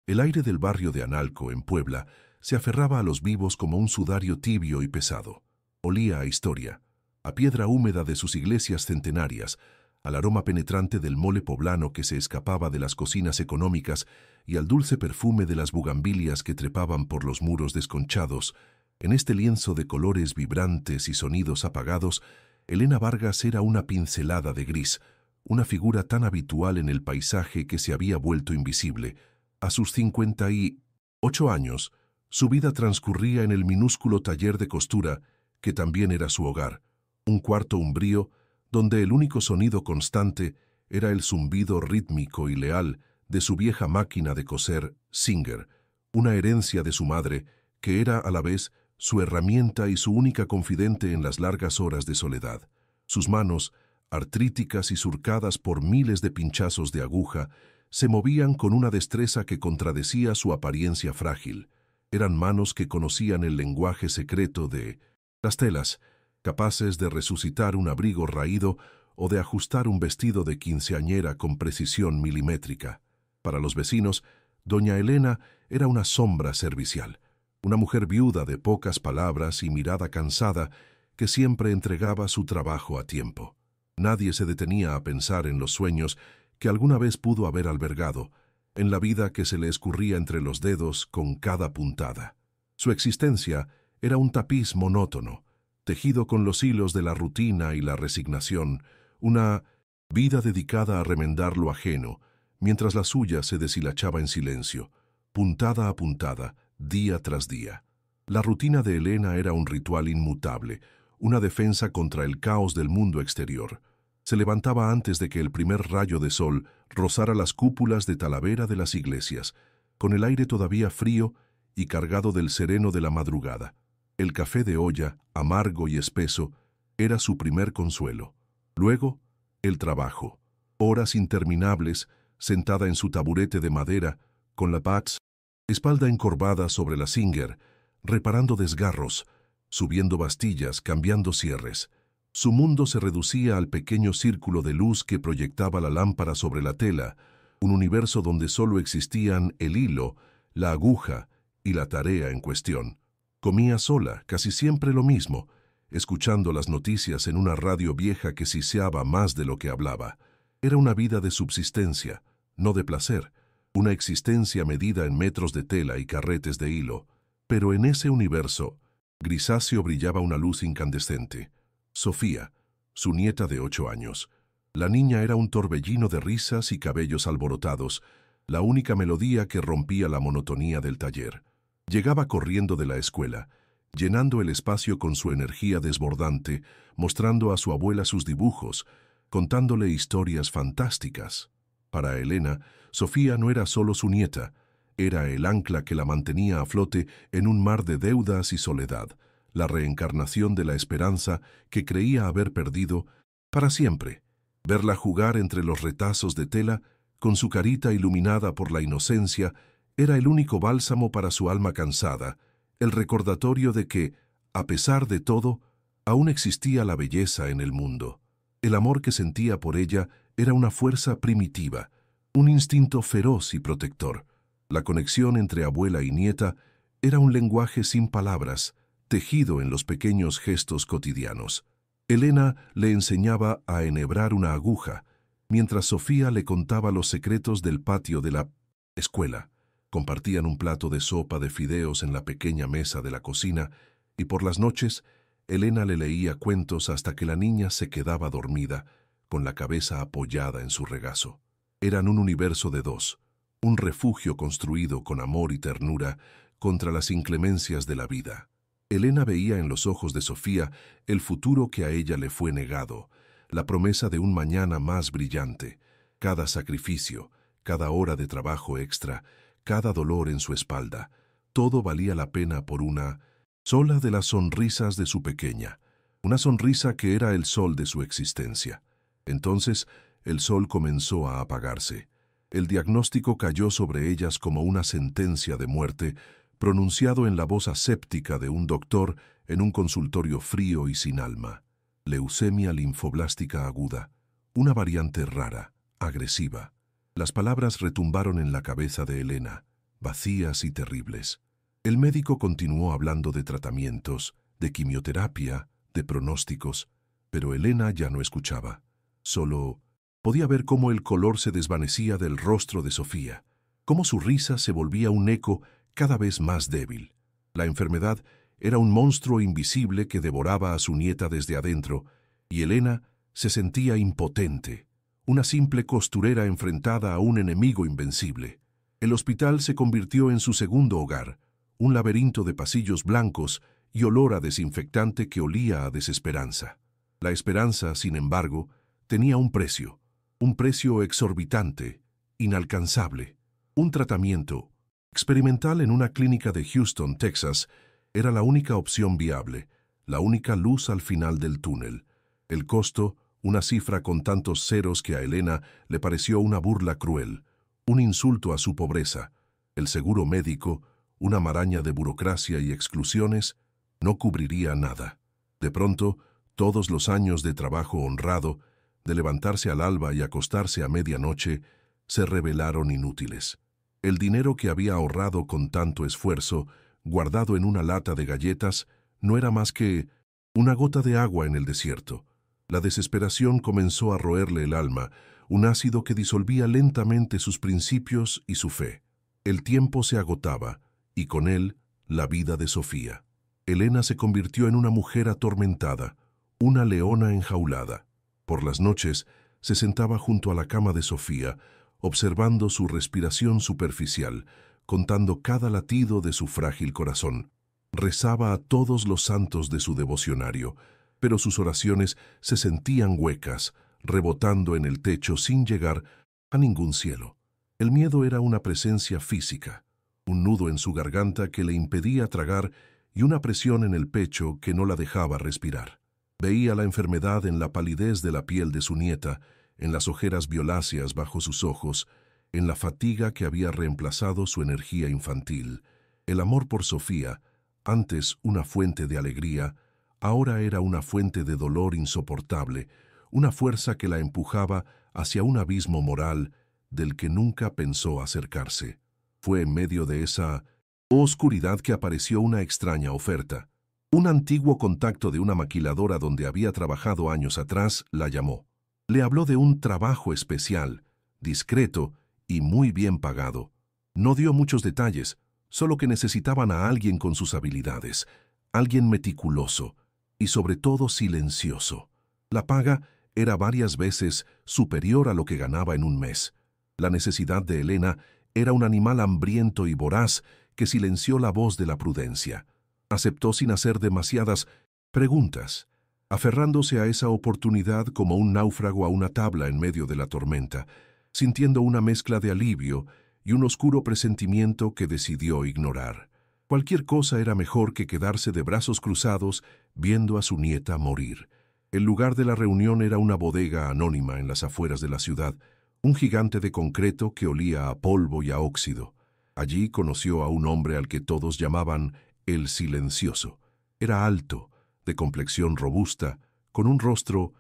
El aire del barrio de Analco, en Puebla, se aferraba a los vivos como un sudario tibio y pesado. Olía a historia, a piedra húmeda de sus iglesias centenarias, al aroma penetrante del mole poblano que se escapaba de las cocinas económicas y al dulce perfume de las bugambilias que trepaban por los muros desconchados. En este lienzo de colores vibrantes y sonidos apagados, Elena Vargas era una pincelada de gris, una figura tan habitual en el paisaje que se había vuelto invisible. A sus 58 años, su vida transcurría en el minúsculo taller de costura, que también era su hogar, un cuarto umbrío donde el único sonido constante era el zumbido rítmico y leal de su vieja máquina de coser Singer, una herencia de su madre, que era a la vez su herramienta y su única confidente en las largas horas de soledad. Sus manos, artríticas y surcadas por miles de pinchazos de aguja, se movían con una destreza que contradecía su apariencia frágil. Eran manos que conocían el lenguaje secreto de las telas, capaces de resucitar un abrigo raído o de ajustar un vestido de quinceañera con precisión milimétrica. Para los vecinos, doña Elena era una sombra servicial, una mujer viuda de pocas palabras y mirada cansada que siempre entregaba su trabajo a tiempo. Nadie se detenía a pensar en los sueños que alguna vez pudo haber albergado, en la vida que se le escurría entre los dedos con cada puntada. Su existencia era un tapiz monótono, tejido con los hilos de la rutina y la resignación, una vida dedicada a remendar lo ajeno, mientras la suya se deshilachaba en silencio, puntada a puntada, día tras día. La rutina de Elena era un ritual inmutable, una defensa contra el caos del mundo exterior. Se levantaba antes de que el primer rayo de sol rozara las cúpulas de talavera de las iglesias, con el aire todavía frío y cargado del sereno de la madrugada. El café de olla, amargo y espeso, era su primer consuelo. Luego, el trabajo. Horas interminables, sentada en su taburete de madera, con la Pats, espalda encorvada sobre la Singer, reparando desgarros, subiendo bastillas, cambiando cierres. Su mundo se reducía al pequeño círculo de luz que proyectaba la lámpara sobre la tela, un universo donde solo existían el hilo, la aguja y la tarea en cuestión. Comía sola, casi siempre lo mismo, escuchando las noticias en una radio vieja que siseaba más de lo que hablaba. Era una vida de subsistencia, no de placer, una existencia medida en metros de tela y carretes de hilo. Pero en ese universo, grisáceo brillaba una luz incandescente. Sofía, su nieta de 8 años. La niña era un torbellino de risas y cabellos alborotados, la única melodía que rompía la monotonía del taller. Llegaba corriendo de la escuela, llenando el espacio con su energía desbordante, mostrando a su abuela sus dibujos, contándole historias fantásticas. Para Elena, Sofía no era solo su nieta, era el ancla que la mantenía a flote en un mar de deudas y soledad, la reencarnación de la esperanza que creía haber perdido para siempre. Verla jugar entre los retazos de tela, con su carita iluminada por la inocencia, era el único bálsamo para su alma cansada, el recordatorio de que, a pesar de todo, aún existía la belleza en el mundo. El amor que sentía por ella era una fuerza primitiva, un instinto feroz y protector. La conexión entre abuela y nieta era un lenguaje sin palabras, tejido en los pequeños gestos cotidianos. Elena le enseñaba a enhebrar una aguja, mientras Sofía le contaba los secretos del patio de la escuela. Compartían un plato de sopa de fideos en la pequeña mesa de la cocina y por las noches Elena le leía cuentos hasta que la niña se quedaba dormida, con la cabeza apoyada en su regazo. Eran un universo de dos, un refugio construido con amor y ternura contra las inclemencias de la vida. Elena veía en los ojos de Sofía el futuro que a ella le fue negado, la promesa de un mañana más brillante. Cada sacrificio, cada hora de trabajo extra, cada dolor en su espalda, todo valía la pena por una sola de las sonrisas de su pequeña, una sonrisa que era el sol de su existencia. Entonces, el sol comenzó a apagarse. El diagnóstico cayó sobre ellas como una sentencia de muerte, pronunciado en la voz aséptica de un doctor en un consultorio frío y sin alma. Leucemia linfoblástica aguda, una variante rara, agresiva. Las palabras retumbaron en la cabeza de Elena. vacías y terribles. El médico continuó hablando de tratamientos, de quimioterapia, de pronósticos, pero Elena ya no escuchaba. Solo podía ver cómo el color se desvanecía del rostro de Sofía, cómo su risa se volvía un eco cada vez más débil. La enfermedad era un monstruo invisible que devoraba a su nieta desde adentro, y Elena se sentía impotente, una simple costurera enfrentada a un enemigo invencible. El hospital se convirtió en su segundo hogar, un laberinto de pasillos blancos y olor a desinfectante que olía a desesperanza. La esperanza, sin embargo, tenía un precio exorbitante, inalcanzable. Un tratamiento experimental en una clínica de Houston, Texas, era la única opción viable, la única luz al final del túnel. El costo, una cifra con tantos ceros que a Elena le pareció una burla cruel, un insulto a su pobreza. El seguro médico, una maraña de burocracia y exclusiones, no cubriría nada. De pronto, todos los años de trabajo honrado, de levantarse al alba y acostarse a medianoche, se revelaron inútiles. El dinero que había ahorrado con tanto esfuerzo, guardado en una lata de galletas, no era más que una gota de agua en el desierto. La desesperación comenzó a roerle el alma, un ácido que disolvía lentamente sus principios y su fe. El tiempo se agotaba, y con él, la vida de Sofía. Elena se convirtió en una mujer atormentada, una leona enjaulada. Por las noches, se sentaba junto a la cama de Sofía, observando su respiración superficial, contando cada latido de su frágil corazón. Rezaba a todos los santos de su devocionario, pero sus oraciones se sentían huecas, rebotando en el techo sin llegar a ningún cielo. El miedo era una presencia física, un nudo en su garganta que le impedía tragar y una presión en el pecho que no la dejaba respirar. Veía la enfermedad en la palidez de la piel de su nieta, en las ojeras violáceas bajo sus ojos, en la fatiga que había reemplazado su energía infantil. El amor por Sofía, antes una fuente de alegría, ahora era una fuente de dolor insoportable, una fuerza que la empujaba hacia un abismo moral del que nunca pensó acercarse. Fue en medio de esa oscuridad que apareció una extraña oferta. Un antiguo contacto de una maquiladora donde había trabajado años atrás la llamó. Le habló de un trabajo especial, discreto y muy bien pagado. No dio muchos detalles, solo que necesitaban a alguien con sus habilidades, alguien meticuloso y sobre todo silencioso. La paga era varias veces superior a lo que ganaba en un mes. La necesidad de Elena era un animal hambriento y voraz que silenció la voz de la prudencia. Aceptó sin hacer demasiadas preguntas, aferrándose a esa oportunidad como un náufrago a una tabla en medio de la tormenta, sintiendo una mezcla de alivio y un oscuro presentimiento que decidió ignorar. Cualquier cosa era mejor que quedarse de brazos cruzados viendo a su nieta morir. El lugar de la reunión era una bodega anónima en las afueras de la ciudad, un gigante de concreto que olía a polvo y a óxido. Allí conoció a un hombre al que todos llamaban el Silencioso. Era alto, de complexión robusta, con un rostro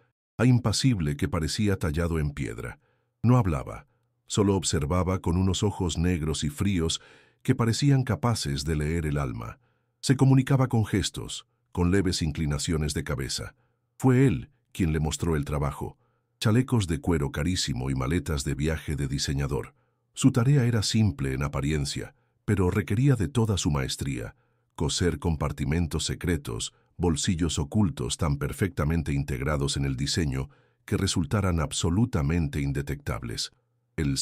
impasible que parecía tallado en piedra. No hablaba, solo observaba con unos ojos negros y fríos que parecían capaces de leer el alma. Se comunicaba con gestos, con leves inclinaciones de cabeza. Fue él quien le mostró el trabajo. Chalecos de cuero carísimo y maletas de viaje de diseñador. Su tarea era simple en apariencia, pero requería de toda su maestría. Coser compartimentos secretos, bolsillos ocultos tan perfectamente integrados en el diseño que resultaran absolutamente indetectables. El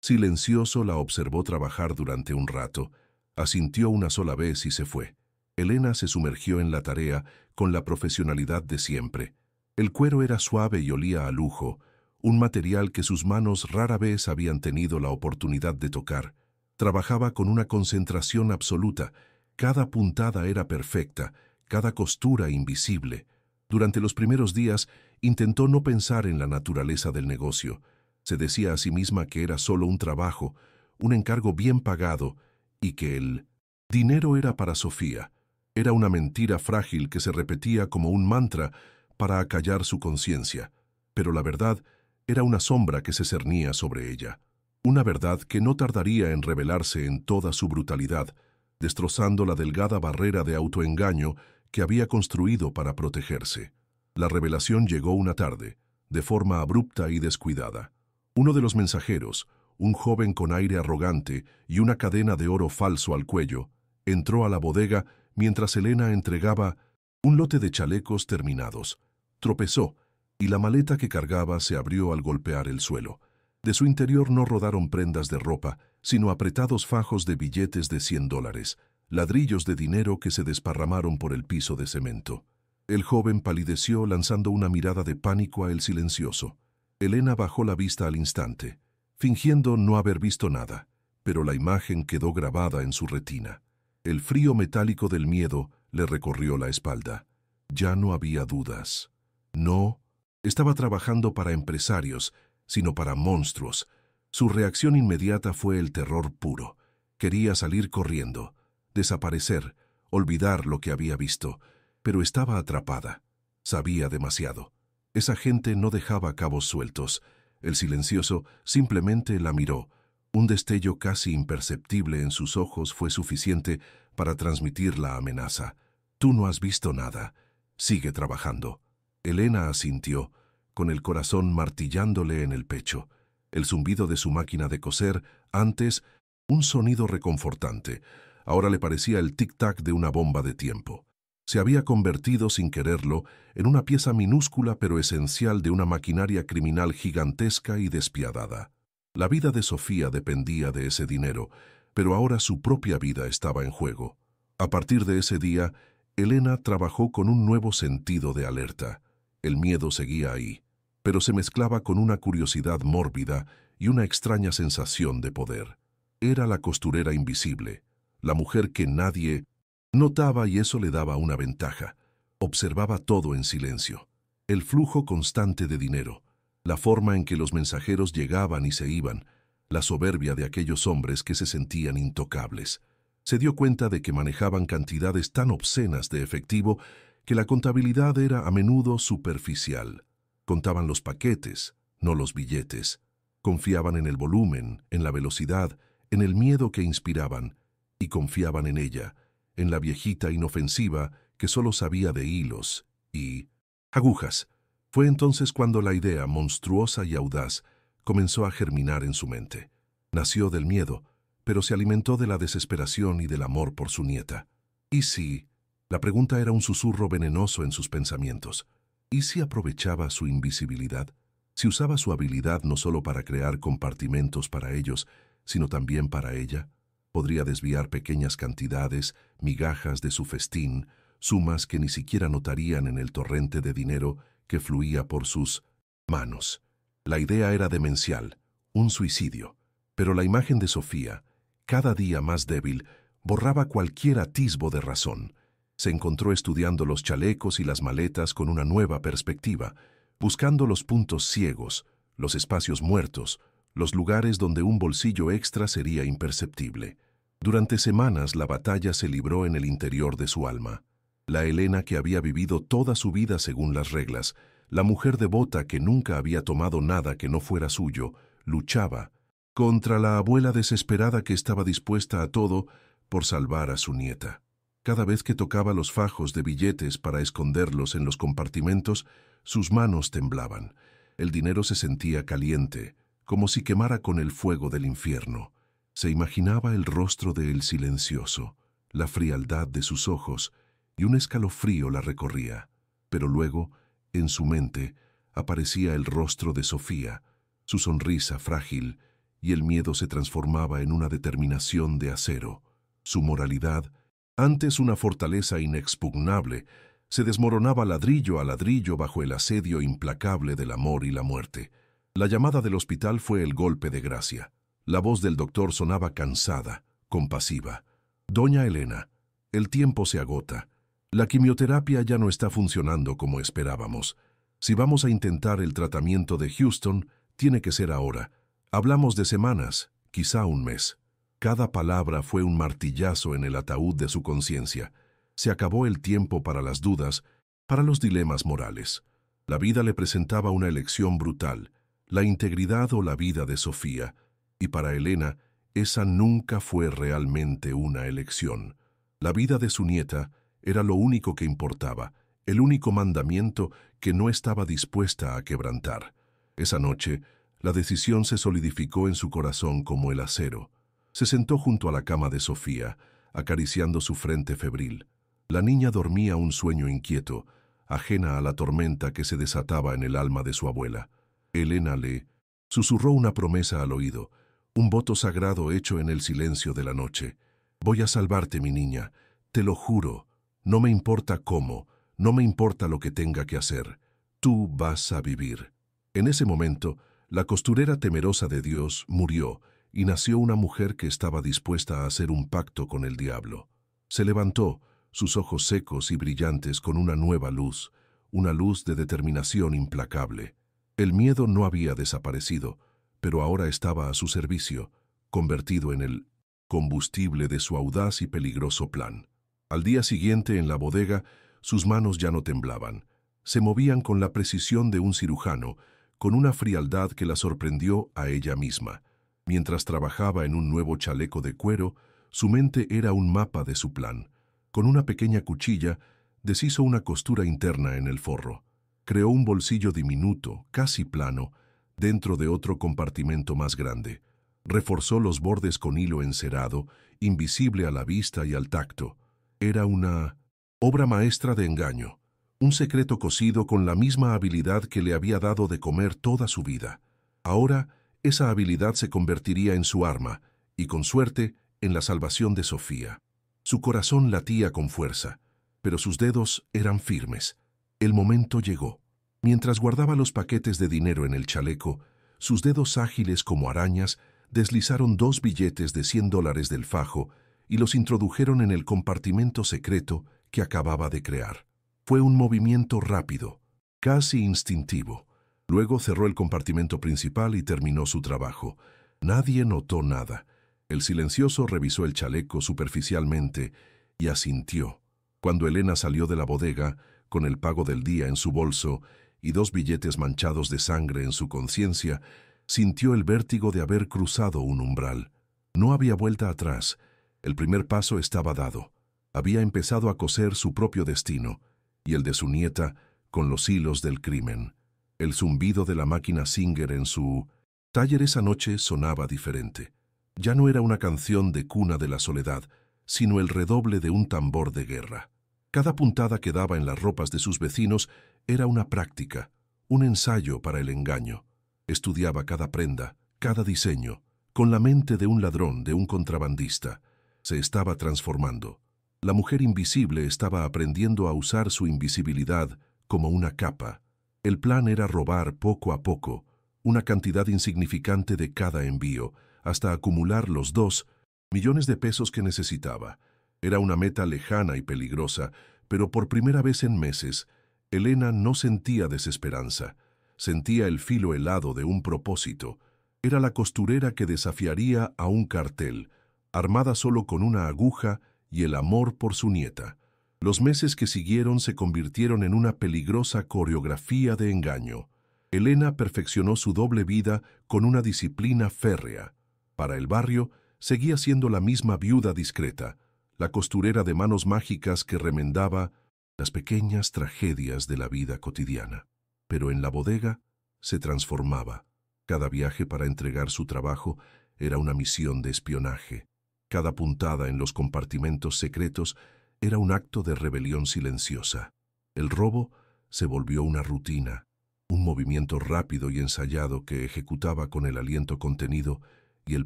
silencioso la observó trabajar durante un rato, asintió una sola vez y se fue. Elena se sumergió en la tarea con la profesionalidad de siempre. El cuero era suave y olía a lujo, un material que sus manos rara vez habían tenido la oportunidad de tocar. Trabajaba con una concentración absoluta. Cada puntada era perfecta, cada costura invisible. Durante los primeros días intentó no pensar en la naturaleza del negocio. Se decía a sí misma que era solo un trabajo, un encargo bien pagado, y que el dinero era para Sofía. Era una mentira frágil que se repetía como un mantra para acallar su conciencia, pero la verdad era una sombra que se cernía sobre ella. Una verdad que no tardaría en revelarse en toda su brutalidad, destrozando la delgada barrera de autoengaño que había construido para protegerse. La revelación llegó una tarde, de forma abrupta y descuidada. Uno de los mensajeros, un joven con aire arrogante y una cadena de oro falso al cuello, entró a la bodega mientras Elena entregaba un lote de chalecos terminados. Tropezó, y la maleta que cargaba se abrió al golpear el suelo. De su interior no rodaron prendas de ropa, sino apretados fajos de billetes de $100, ladrillos de dinero que se desparramaron por el piso de cemento. El joven palideció lanzando una mirada de pánico a El Silencioso. Elena bajó la vista al instante, fingiendo no haber visto nada, pero la imagen quedó grabada en su retina. El frío metálico del miedo le recorrió la espalda. Ya no había dudas. No estaba trabajando para empresarios, sino para monstruos. Su reacción inmediata fue el terror puro. Quería salir corriendo, desaparecer, olvidar lo que había visto, pero estaba atrapada. Sabía demasiado. Esa gente no dejaba cabos sueltos. El Silencioso simplemente la miró. Un destello casi imperceptible en sus ojos fue suficiente para transmitir la amenaza. «Tú no has visto nada. Sigue trabajando». Elena asintió, con el corazón martillándole en el pecho. El zumbido de su máquina de coser, antes un sonido reconfortante, ahora le parecía el tic-tac de una bomba de tiempo. Se había convertido, sin quererlo, en una pieza minúscula pero esencial de una maquinaria criminal gigantesca y despiadada. La vida de Sofía dependía de ese dinero, pero ahora su propia vida estaba en juego. A partir de ese día, Elena trabajó con un nuevo sentido de alerta. El miedo seguía ahí, pero se mezclaba con una curiosidad mórbida y una extraña sensación de poder. Era la costurera invisible, la mujer que nadie notaba, y eso le daba una ventaja. Observaba todo en silencio. El flujo constante de dinero, la forma en que los mensajeros llegaban y se iban, la soberbia de aquellos hombres que se sentían intocables. Se dio cuenta de que manejaban cantidades tan obscenas de efectivo que la contabilidad era a menudo superficial. Contaban los paquetes, no los billetes. Confiaban en el volumen, en la velocidad, en el miedo que inspiraban, y confiaban en ella, en la viejita inofensiva que solo sabía de hilos y agujas. Fue entonces cuando la idea, monstruosa y audaz, comenzó a germinar en su mente. Nació del miedo, pero se alimentó de la desesperación y del amor por su nieta. ¿Y si? La pregunta era un susurro venenoso en sus pensamientos. ¿Y si aprovechaba su invisibilidad? ¿Si usaba su habilidad no solo para crear compartimentos para ellos, sino también para ella? Podría desviar pequeñas cantidades, migajas de su festín, sumas que ni siquiera notarían en el torrente de dinero que fluía por sus manos. La idea era demencial, un suicidio, pero la imagen de Sofía, cada día más débil, borraba cualquier atisbo de razón. Se encontró estudiando los chalecos y las maletas con una nueva perspectiva, buscando los puntos ciegos, los espacios muertos, los lugares donde un bolsillo extra sería imperceptible. Durante semanas la batalla se libró en el interior de su alma. La Elena que había vivido toda su vida según las reglas, la mujer devota que nunca había tomado nada que no fuera suyo, luchaba contra la abuela desesperada que estaba dispuesta a todo por salvar a su nieta. Cada vez que tocaba los fajos de billetes para esconderlos en los compartimentos, sus manos temblaban. El dinero se sentía caliente, como si quemara con el fuego del infierno. Se imaginaba el rostro de El Silencioso, la frialdad de sus ojos, y un escalofrío la recorría. Pero luego, en su mente, aparecía el rostro de Sofía, su sonrisa frágil, y el miedo se transformaba en una determinación de acero. Su moralidad, antes una fortaleza inexpugnable, se desmoronaba ladrillo a ladrillo bajo el asedio implacable del amor y la muerte. La llamada del hospital fue el golpe de gracia. La voz del doctor sonaba cansada, compasiva. «Doña Elena, el tiempo se agota. La quimioterapia ya no está funcionando como esperábamos. Si vamos a intentar el tratamiento de Houston, tiene que ser ahora. Hablamos de semanas, quizá un mes». Cada palabra fue un martillazo en el ataúd de su conciencia. Se acabó el tiempo para las dudas, para los dilemas morales. La vida le presentaba una elección brutal, la integridad o la vida de Sofía, Y para Elena, esa nunca fue realmente una elección. La vida de su nieta era lo único que importaba, el único mandamiento que no estaba dispuesta a quebrantar. Esa noche, la decisión se solidificó en su corazón como el acero. Se sentó junto a la cama de Sofía, acariciando su frente febril. La niña dormía un sueño inquieto, ajena a la tormenta que se desataba en el alma de su abuela. Elena le susurró una promesa al oído, un voto sagrado hecho en el silencio de la noche. Voy a salvarte, mi niña, te lo juro. No me importa cómo, no me importa lo que tenga que hacer. Tú vas a vivir. En ese momento, la costurera temerosa de Dios murió y nació una mujer que estaba dispuesta a hacer un pacto con el diablo. Se levantó, sus ojos secos y brillantes con una nueva luz, una luz de determinación implacable. El miedo no había desaparecido, pero ahora estaba a su servicio, convertido en el combustible de su audaz y peligroso plan. Al día siguiente, en la bodega, sus manos ya no temblaban. Se movían con la precisión de un cirujano, con una frialdad que la sorprendió a ella misma. Mientras trabajaba en un nuevo chaleco de cuero, su mente era un mapa de su plan. Con una pequeña cuchilla, deshizo una costura interna en el forro. Creó un bolsillo diminuto, casi plano, dentro de otro compartimento más grande. Reforzó los bordes con hilo encerado, invisible a la vista y al tacto. Era una obra maestra de engaño, un secreto cosido con la misma habilidad que le había dado de comer toda su vida. Ahora, esa habilidad se convertiría en su arma, y con suerte, en la salvación de Sofía. Su corazón latía con fuerza, pero sus dedos eran firmes. El momento llegó. Mientras guardaba los paquetes de dinero en el chaleco, sus dedos ágiles como arañas deslizaron 2 billetes de $100 del fajo y los introdujeron en el compartimento secreto que acababa de crear. Fue un movimiento rápido, casi instintivo. Luego cerró el compartimento principal y terminó su trabajo. Nadie notó nada. El silencioso revisó el chaleco superficialmente y asintió. Cuando Elena salió de la bodega, con el pago del día en su bolso y 2 billetes manchados de sangre en su conciencia, sintió el vértigo de haber cruzado un umbral. No había vuelta atrás. El primer paso estaba dado. Había empezado a coser su propio destino, y el de su nieta, con los hilos del crimen. El zumbido de la máquina Singer en su taller esa noche sonaba diferente. Ya no era una canción de cuna de la soledad, sino el redoble de un tambor de guerra. Cada puntada que daba en las ropas de sus vecinos era una práctica, un ensayo para el engaño. Estudiaba cada prenda, cada diseño, con la mente de un ladrón, de un contrabandista. Se estaba transformando. La mujer invisible estaba aprendiendo a usar su invisibilidad como una capa. El plan era robar poco a poco una cantidad insignificante de cada envío, hasta acumular los 2 millones de pesos que necesitaba. Era una meta lejana y peligrosa, pero por primera vez en meses, Elena no sentía desesperanza. Sentía el filo helado de un propósito. Era la costurera que desafiaría a un cartel, armada solo con una aguja y el amor por su nieta. Los meses que siguieron se convirtieron en una peligrosa coreografía de engaño. Elena perfeccionó su doble vida con una disciplina férrea. Para el barrio, seguía siendo la misma viuda discreta, la costurera de manos mágicas que remendaba las pequeñas tragedias de la vida cotidiana. Pero en la bodega se transformaba. Cada viaje para entregar su trabajo era una misión de espionaje. Cada puntada en los compartimentos secretos era un acto de rebelión silenciosa. El robo se volvió una rutina, un movimiento rápido y ensayado que ejecutaba con el aliento contenido y el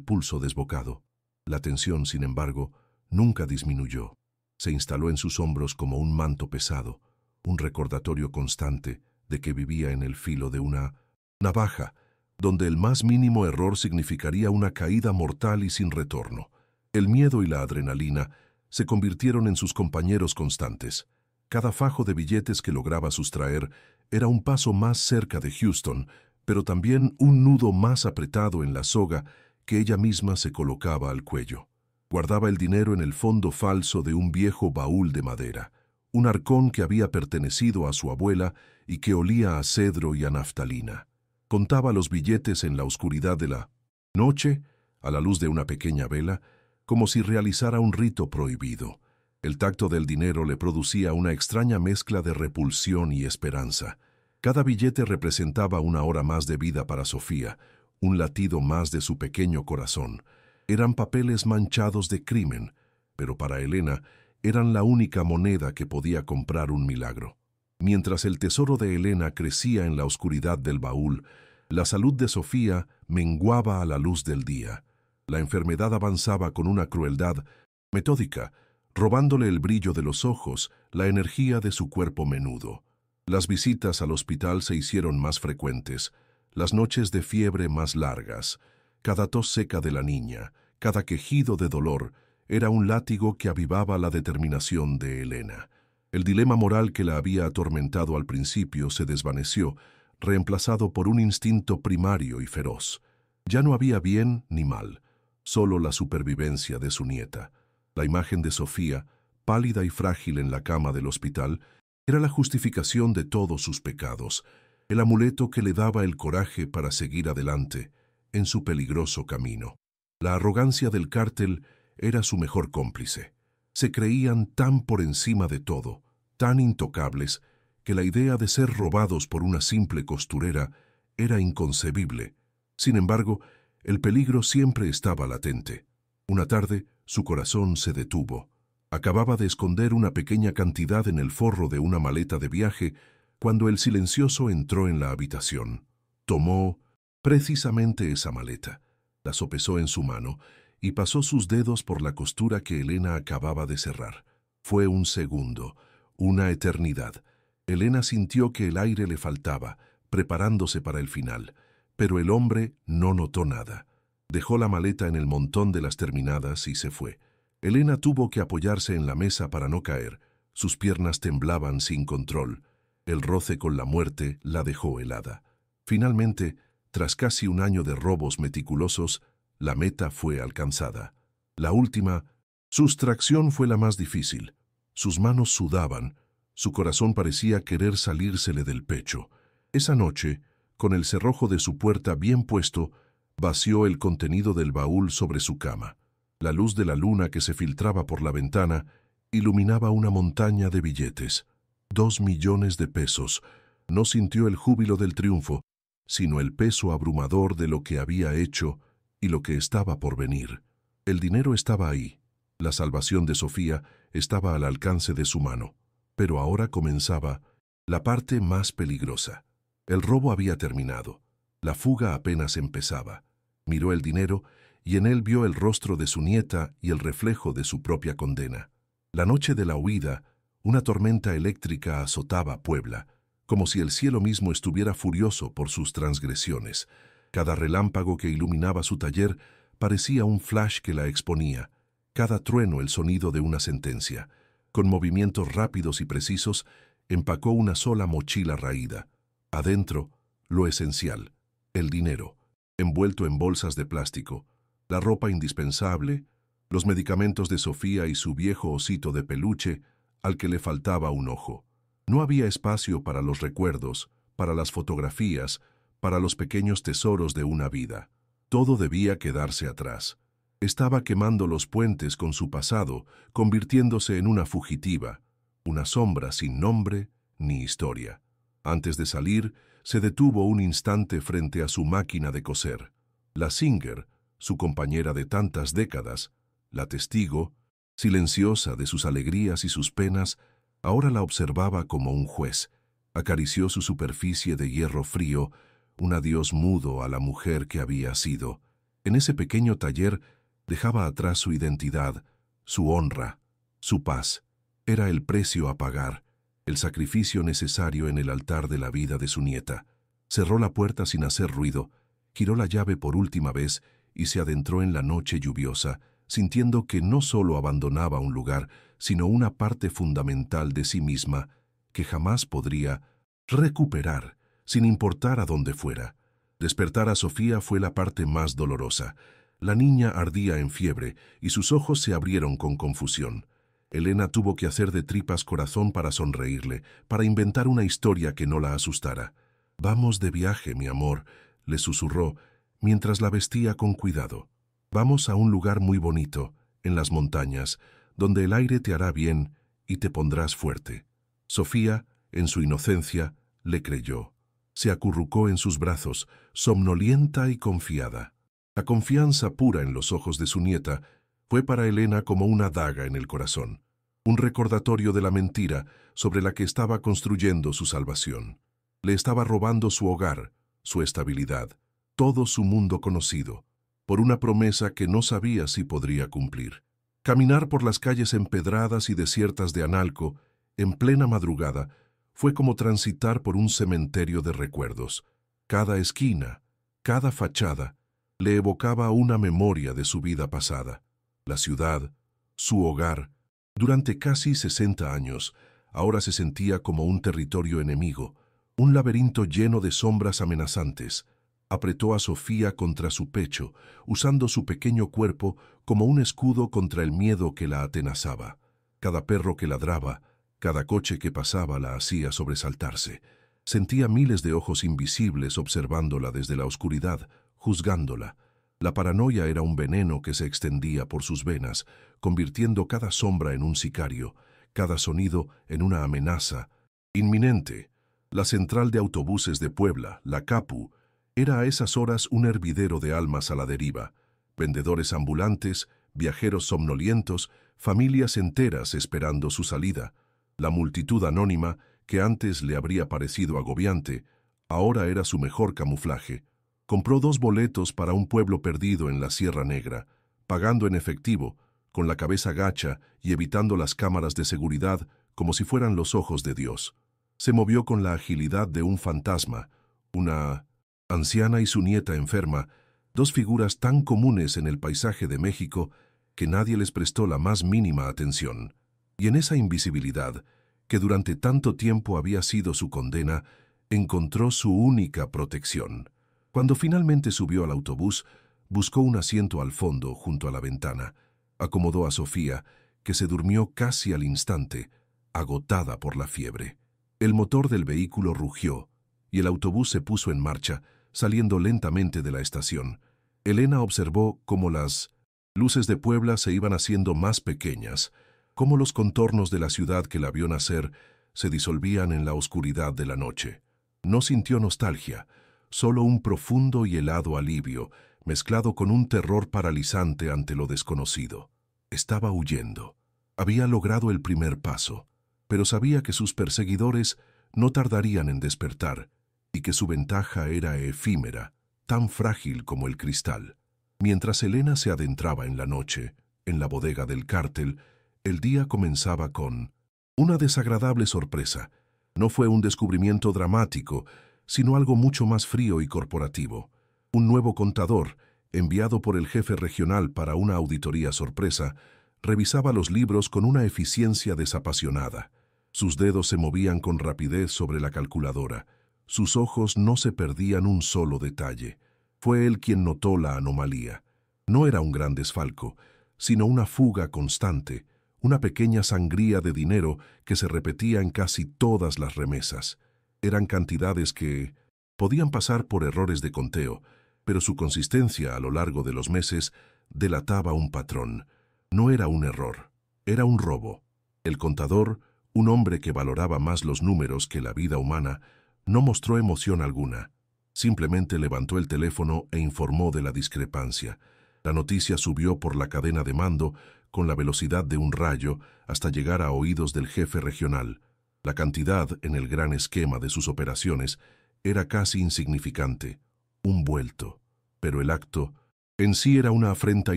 pulso desbocado. La tensión, sin embargo, nunca disminuyó. Se instaló en sus hombros como un manto pesado, un recordatorio constante de que vivía en el filo de una navaja, donde el más mínimo error significaría una caída mortal y sin retorno. El miedo y la adrenalina se convirtieron en sus compañeros constantes. Cada fajo de billetes que lograba sustraer era un paso más cerca de Houston, pero también un nudo más apretado en la soga que ella misma se colocaba al cuello. Guardaba el dinero en el fondo falso de un viejo baúl de madera, un arcón que había pertenecido a su abuela y que olía a cedro y a naftalina. Contaba los billetes en la oscuridad de la noche, a la luz de una pequeña vela, como si realizara un rito prohibido. El tacto del dinero le producía una extraña mezcla de repulsión y esperanza. Cada billete representaba una hora más de vida para Sofía, un latido más de su pequeño corazón. Eran papeles manchados de crimen, pero para Elena eran la única moneda que podía comprar un milagro. Mientras el tesoro de Elena crecía en la oscuridad del baúl, la salud de Sofía menguaba a la luz del día. La enfermedad avanzaba con una crueldad metódica, robándole el brillo de los ojos, la energía de su cuerpo menudo. Las visitas al hospital se hicieron más frecuentes, las noches de fiebre más largas. Cada tos seca de la niña, cada quejido de dolor, era un látigo que avivaba la determinación de Elena. El dilema moral que la había atormentado al principio se desvaneció, reemplazado por un instinto primario y feroz. Ya no había bien ni mal, solo la supervivencia de su nieta. La imagen de Sofía, pálida y frágil en la cama del hospital, era la justificación de todos sus pecados, el amuleto que le daba el coraje para seguir adelante en su peligroso camino. La arrogancia del cártel era su mejor cómplice. Se creían tan por encima de todo, tan intocables, que la idea de ser robados por una simple costurera era inconcebible. Sin embargo, el peligro siempre estaba latente. Una tarde, su corazón se detuvo. Acababa de esconder una pequeña cantidad en el forro de una maleta de viaje cuando el silencioso entró en la habitación. Tomó precisamente esa maleta, la sopesó en su mano y pasó sus dedos por la costura que Elena acababa de cerrar. Fue un segundo, una eternidad. Elena sintió que el aire le faltaba, preparándose para el final, pero el hombre no notó nada. Dejó la maleta en el montón de las terminadas y se fue. Elena tuvo que apoyarse en la mesa para no caer. Sus piernas temblaban sin control. El roce con la muerte la dejó helada. Finalmente, tras casi un año de robos meticulosos, la meta fue alcanzada. La última sustracción fue la más difícil. Sus manos sudaban, su corazón parecía querer salírsele del pecho. Esa noche, con el cerrojo de su puerta bien puesto, vació el contenido del baúl sobre su cama. La luz de la luna que se filtraba por la ventana iluminaba una montaña de billetes. 2 millones de pesos. No sintió el júbilo del triunfo, sino el peso abrumador de lo que había hecho y lo que estaba por venir. El dinero estaba ahí. La salvación de Sofía estaba al alcance de su mano. Pero ahora comenzaba la parte más peligrosa. El robo había terminado. La fuga apenas empezaba. Miró el dinero y en él vio el rostro de su nieta y el reflejo de su propia condena. La noche de la huida, una tormenta eléctrica azotaba Puebla, como si el cielo mismo estuviera furioso por sus transgresiones. Cada relámpago que iluminaba su taller parecía un flash que la exponía, cada trueno el sonido de una sentencia. Con movimientos rápidos y precisos, empacó una sola mochila raída. Adentro, lo esencial, el dinero, envuelto en bolsas de plástico, la ropa indispensable, los medicamentos de Sofía y su viejo osito de peluche, al que le faltaba un ojo. No había espacio para los recuerdos, para las fotografías, para los pequeños tesoros de una vida. Todo debía quedarse atrás. Estaba quemando los puentes con su pasado, convirtiéndose en una fugitiva, una sombra sin nombre ni historia. Antes de salir, se detuvo un instante frente a su máquina de coser. La Singer, su compañera de tantas décadas, la testigo, silenciosa de sus alegrías y sus penas, ahora la observaba como un juez. Acarició su superficie de hierro frío, un adiós mudo a la mujer que había sido. En ese pequeño taller dejaba atrás su identidad, su honra, su paz. Era el precio a pagar, el sacrificio necesario en el altar de la vida de su nieta. Cerró la puerta sin hacer ruido, giró la llave por última vez y se adentró en la noche lluviosa, sintiendo que no solo abandonaba un lugar, sino una parte fundamental de sí misma que jamás podría recuperar, sin importar a dónde fuera. Despertar a Sofía fue la parte más dolorosa. La niña ardía en fiebre y sus ojos se abrieron con confusión. Elena tuvo que hacer de tripas corazón para sonreírle, para inventar una historia que no la asustara. «Vamos de viaje, mi amor», le susurró, mientras la vestía con cuidado. Vamos a un lugar muy bonito, en las montañas, donde el aire te hará bien y te pondrás fuerte. Sofía, en su inocencia, le creyó. Se acurrucó en sus brazos, somnolienta y confiada. La confianza pura en los ojos de su nieta fue para Elena como una daga en el corazón, un recordatorio de la mentira sobre la que estaba construyendo su salvación. Le estaba robando su hogar, su estabilidad, todo su mundo conocido, por una promesa que no sabía si podría cumplir. Caminar por las calles empedradas y desiertas de Analco, en plena madrugada, fue como transitar por un cementerio de recuerdos. Cada esquina, cada fachada, le evocaba una memoria de su vida pasada. La ciudad, su hogar, durante casi 60 años, ahora se sentía como un territorio enemigo, un laberinto lleno de sombras amenazantes. Apretó a Sofía contra su pecho, usando su pequeño cuerpo como un escudo contra el miedo que la atenazaba. Cada perro que ladraba, cada coche que pasaba la hacía sobresaltarse. Sentía miles de ojos invisibles observándola desde la oscuridad, juzgándola. La paranoia era un veneno que se extendía por sus venas, convirtiendo cada sombra en un sicario, cada sonido en una amenaza inminente. La central de autobuses de Puebla, la CAPU, era a esas horas un hervidero de almas a la deriva. Vendedores ambulantes, viajeros somnolientos, familias enteras esperando su salida. La multitud anónima, que antes le habría parecido agobiante, ahora era su mejor camuflaje. Compró 2 boletos para un pueblo perdido en la Sierra Negra, pagando en efectivo, con la cabeza gacha y evitando las cámaras de seguridad como si fueran los ojos de Dios. Se movió con la agilidad de un fantasma, una anciana y su nieta enferma, 2 figuras tan comunes en el paisaje de México que nadie les prestó la más mínima atención. Y en esa invisibilidad, que durante tanto tiempo había sido su condena, encontró su única protección. Cuando finalmente subió al autobús, buscó un asiento al fondo, junto a la ventana. Acomodó a Sofía, que se durmió casi al instante, agotada por la fiebre. El motor del vehículo rugió, y el autobús se puso en marcha, saliendo lentamente de la estación. Elena observó cómo las luces de Puebla se iban haciendo más pequeñas, cómo los contornos de la ciudad que la vio nacer se disolvían en la oscuridad de la noche. No sintió nostalgia, solo un profundo y helado alivio, mezclado con un terror paralizante ante lo desconocido. Estaba huyendo. Había logrado el primer paso, pero sabía que sus perseguidores no tardarían en despertar, y que su ventaja era efímera, tan frágil como el cristal. Mientras Elena se adentraba en la noche, en la bodega del cártel, el día comenzaba con una desagradable sorpresa. No fue un descubrimiento dramático, sino algo mucho más frío y corporativo. Un nuevo contador, enviado por el jefe regional para una auditoría sorpresa, revisaba los libros con una eficiencia desapasionada. Sus dedos se movían con rapidez sobre la calculadora. Sus ojos no se perdían un solo detalle. Fue él quien notó la anomalía. No era un gran desfalco, sino una fuga constante, una pequeña sangría de dinero que se repetía en casi todas las remesas. Eran cantidades que podían pasar por errores de conteo, pero su consistencia a lo largo de los meses delataba un patrón. No era un error, era un robo. El contador, un hombre que valoraba más los números que la vida humana, no mostró emoción alguna. Simplemente levantó el teléfono e informó de la discrepancia. La noticia subió por la cadena de mando con la velocidad de un rayo hasta llegar a oídos del jefe regional. La cantidad, en el gran esquema de sus operaciones, era casi insignificante, un vuelto. Pero el acto en sí era una afrenta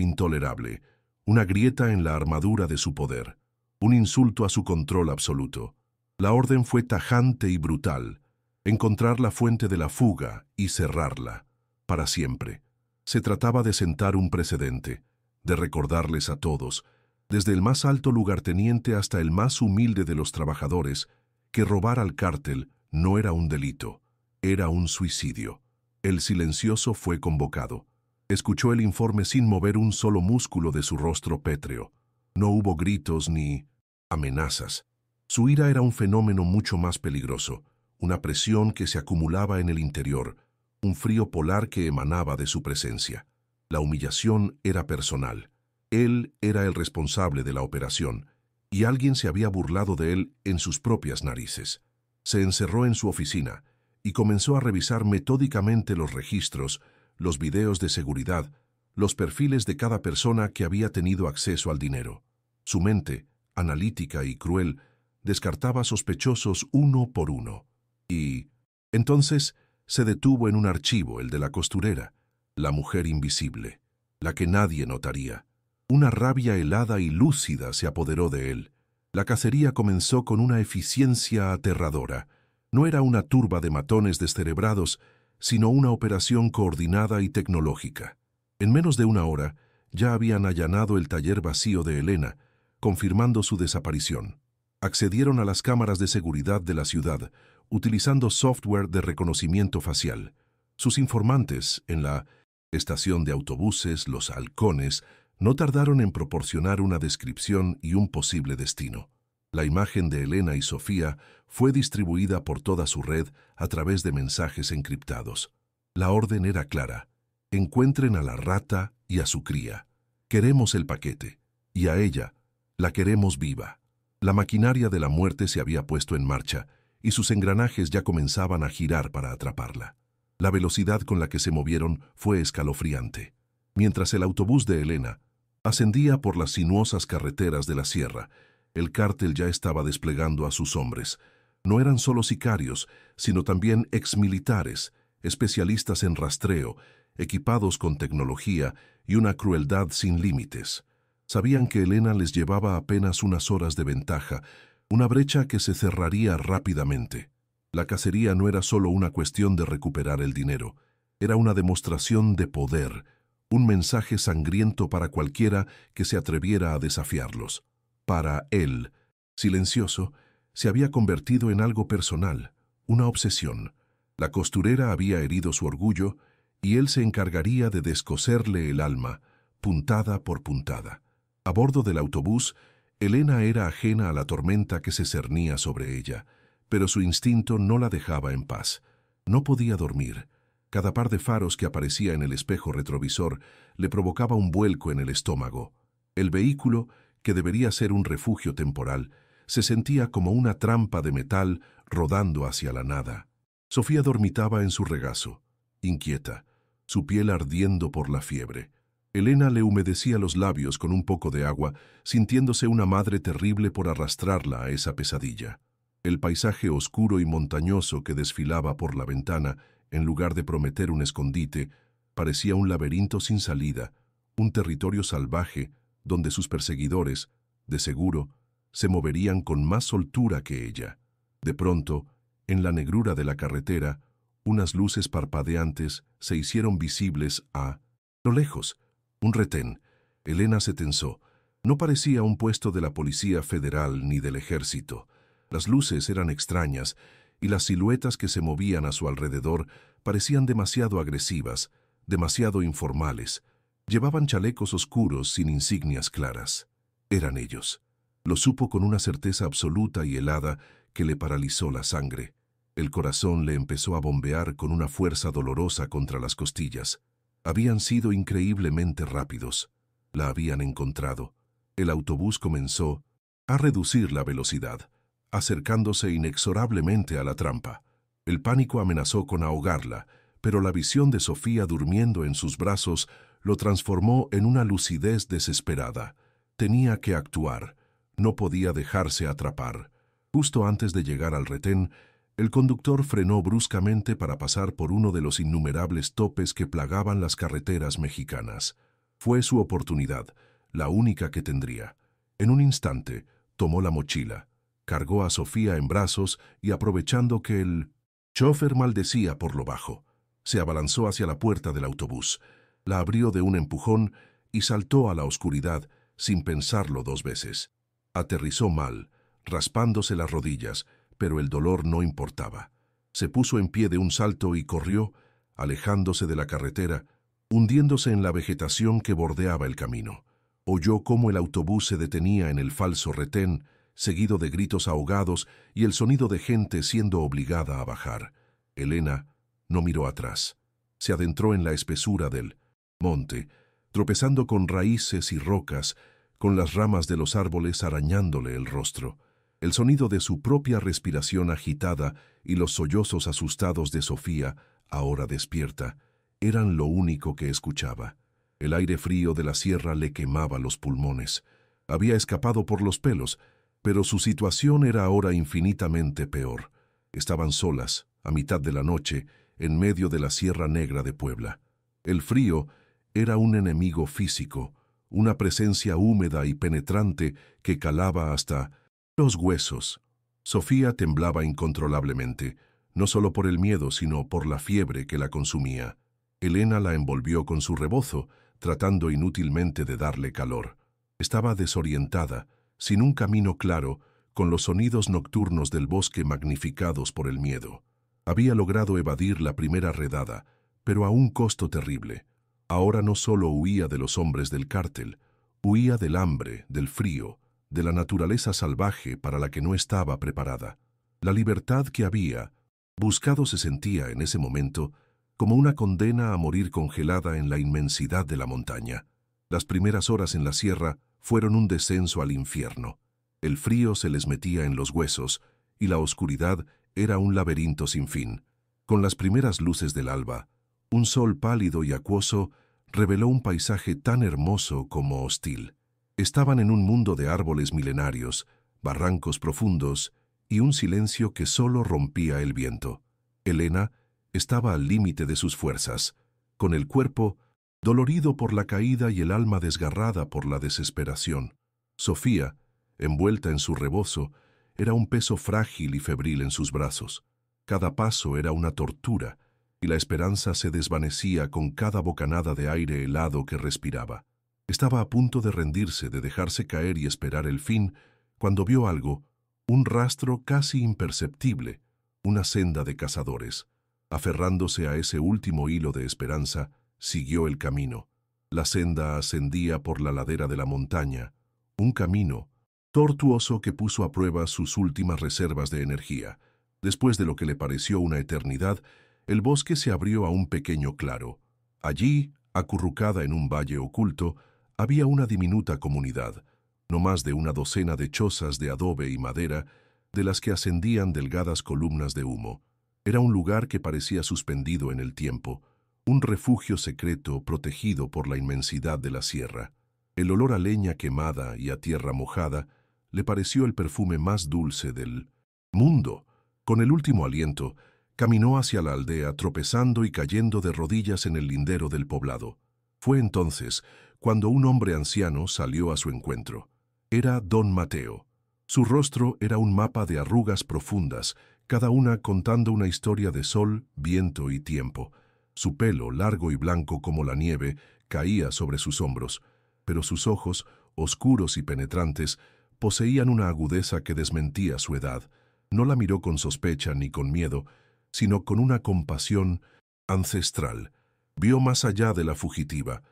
intolerable, una grieta en la armadura de su poder, un insulto a su control absoluto. La orden fue tajante y brutal: encontrar la fuente de la fuga y cerrarla, para siempre. Se trataba de sentar un precedente, de recordarles a todos, desde el más alto lugarteniente hasta el más humilde de los trabajadores, que robar al cártel no era un delito, era un suicidio. El silencioso fue convocado. Escuchó el informe sin mover un solo músculo de su rostro pétreo. No hubo gritos ni amenazas. Su ira era un fenómeno mucho más peligroso, una presión que se acumulaba en el interior, un frío polar que emanaba de su presencia. La humillación era personal. Él era el responsable de la operación, y alguien se había burlado de él en sus propias narices. Se encerró en su oficina y comenzó a revisar metódicamente los registros, los videos de seguridad, los perfiles de cada persona que había tenido acceso al dinero. Su mente, analítica y cruel, descartaba sospechosos uno por uno. Y entonces se detuvo en un archivo, el de la costurera, la mujer invisible, la que nadie notaría. Una rabia helada y lúcida se apoderó de él. La cacería comenzó con una eficiencia aterradora. No era una turba de matones descerebrados, sino una operación coordinada y tecnológica. En menos de una hora, ya habían allanado el taller vacío de Elena, confirmando su desaparición. Accedieron a las cámaras de seguridad de la ciudad, utilizando software de reconocimiento facial. Sus informantes, en la estación de autobuses, los halcones, no tardaron en proporcionar una descripción y un posible destino. La imagen de Elena y Sofía fue distribuida por toda su red a través de mensajes encriptados. La orden era clara: encuentren a la rata y a su cría. Queremos el paquete, y a ella la queremos viva. La maquinaria de la muerte se había puesto en marcha, y sus engranajes ya comenzaban a girar para atraparla. La velocidad con la que se movieron fue escalofriante. Mientras el autobús de Elena ascendía por las sinuosas carreteras de la sierra, el cártel ya estaba desplegando a sus hombres. No eran solo sicarios, sino también exmilitares, especialistas en rastreo, equipados con tecnología y una crueldad sin límites. Sabían que Elena les llevaba apenas unas horas de ventaja, una brecha que se cerraría rápidamente. La cacería no era solo una cuestión de recuperar el dinero, era una demostración de poder, un mensaje sangriento para cualquiera que se atreviera a desafiarlos. Para él, silencioso, se había convertido en algo personal, una obsesión. La costurera había herido su orgullo y él se encargaría de descoserle el alma, puntada por puntada. A bordo del autobús, Elena era ajena a la tormenta que se cernía sobre ella, pero su instinto no la dejaba en paz. No podía dormir. Cada par de faros que aparecía en el espejo retrovisor le provocaba un vuelco en el estómago. El vehículo, que debería ser un refugio temporal, se sentía como una trampa de metal rodando hacia la nada. Sofía dormitaba en su regazo, inquieta, su piel ardiendo por la fiebre. Elena le humedecía los labios con un poco de agua, sintiéndose una madre terrible por arrastrarla a esa pesadilla. El paisaje oscuro y montañoso que desfilaba por la ventana, en lugar de prometer un escondite, parecía un laberinto sin salida, un territorio salvaje donde sus perseguidores, de seguro, se moverían con más soltura que ella. De pronto, en la negrura de la carretera, unas luces parpadeantes se hicieron visibles a lo lejos. Un retén. Elena se tensó. No parecía un puesto de la Policía Federal ni del Ejército. Las luces eran extrañas y las siluetas que se movían a su alrededor parecían demasiado agresivas, demasiado informales. Llevaban chalecos oscuros sin insignias claras. Eran ellos. Lo supo con una certeza absoluta y helada que le paralizó la sangre. El corazón le empezó a bombear con una fuerza dolorosa contra las costillas. Habían sido increíblemente rápidos. La habían encontrado. El autobús comenzó a reducir la velocidad, acercándose inexorablemente a la trampa. El pánico amenazó con ahogarla, pero la visión de Sofía durmiendo en sus brazos lo transformó en una lucidez desesperada. Tenía que actuar. No podía dejarse atrapar. Justo antes de llegar al retén, el conductor frenó bruscamente para pasar por uno de los innumerables topes que plagaban las carreteras mexicanas. Fue su oportunidad, la única que tendría. En un instante, tomó la mochila, cargó a Sofía en brazos y, aprovechando que el chófer maldecía por lo bajo, se abalanzó hacia la puerta del autobús, la abrió de un empujón y saltó a la oscuridad sin pensarlo dos veces. Aterrizó mal, raspándose las rodillas, pero el dolor no importaba. Se puso en pie de un salto y corrió, alejándose de la carretera, hundiéndose en la vegetación que bordeaba el camino. Oyó cómo el autobús se detenía en el falso retén, seguido de gritos ahogados y el sonido de gente siendo obligada a bajar. Elena no miró atrás. Se adentró en la espesura del monte, tropezando con raíces y rocas, con las ramas de los árboles arañándole el rostro. El sonido de su propia respiración agitada y los sollozos asustados de Sofía, ahora despierta, eran lo único que escuchaba. El aire frío de la sierra le quemaba los pulmones. Había escapado por los pelos, pero su situación era ahora infinitamente peor. Estaban solas, a mitad de la noche, en medio de la Sierra Negra de Puebla. El frío era un enemigo físico, una presencia húmeda y penetrante que calaba hasta los huesos. Sofía temblaba incontrolablemente, no solo por el miedo, sino por la fiebre que la consumía. Elena la envolvió con su rebozo, tratando inútilmente de darle calor. Estaba desorientada, sin un camino claro, con los sonidos nocturnos del bosque magnificados por el miedo. Había logrado evadir la primera redada, pero a un costo terrible. Ahora no solo huía de los hombres del cártel, huía del hambre, del frío, de la naturaleza salvaje para la que no estaba preparada. La libertad que había buscado se sentía en ese momento como una condena a morir congelada en la inmensidad de la montaña. Las primeras horas en la sierra fueron un descenso al infierno. El frío se les metía en los huesos y la oscuridad era un laberinto sin fin. Con las primeras luces del alba, un sol pálido y acuoso reveló un paisaje tan hermoso como hostil. Estaban en un mundo de árboles milenarios, barrancos profundos y un silencio que solo rompía el viento. Elena estaba al límite de sus fuerzas, con el cuerpo dolorido por la caída y el alma desgarrada por la desesperación. Sofía, envuelta en su rebozo, era un peso frágil y febril en sus brazos. Cada paso era una tortura, y la esperanza se desvanecía con cada bocanada de aire helado que respiraba. Estaba a punto de rendirse, de dejarse caer y esperar el fin, cuando vio algo, un rastro casi imperceptible, una senda de cazadores. Aferrándose a ese último hilo de esperanza, siguió el camino. La senda ascendía por la ladera de la montaña, un camino tortuoso que puso a prueba sus últimas reservas de energía. Después de lo que le pareció una eternidad, el bosque se abrió a un pequeño claro. Allí, acurrucada en un valle oculto, había una diminuta comunidad, no más de una docena de chozas de adobe y madera, de las que ascendían delgadas columnas de humo. Era un lugar que parecía suspendido en el tiempo, un refugio secreto protegido por la inmensidad de la sierra. El olor a leña quemada y a tierra mojada le pareció el perfume más dulce del mundo. Con el último aliento, caminó hacia la aldea tropezando y cayendo de rodillas en el lindero del poblado. Fue entonces cuando un hombre anciano salió a su encuentro. Era don Mateo. Su rostro era un mapa de arrugas profundas, cada una contando una historia de sol, viento y tiempo. Su pelo, largo y blanco como la nieve, caía sobre sus hombros, pero sus ojos, oscuros y penetrantes, poseían una agudeza que desmentía su edad. No la miró con sospecha ni con miedo, sino con una compasión ancestral. Vio más allá de la fugitiva.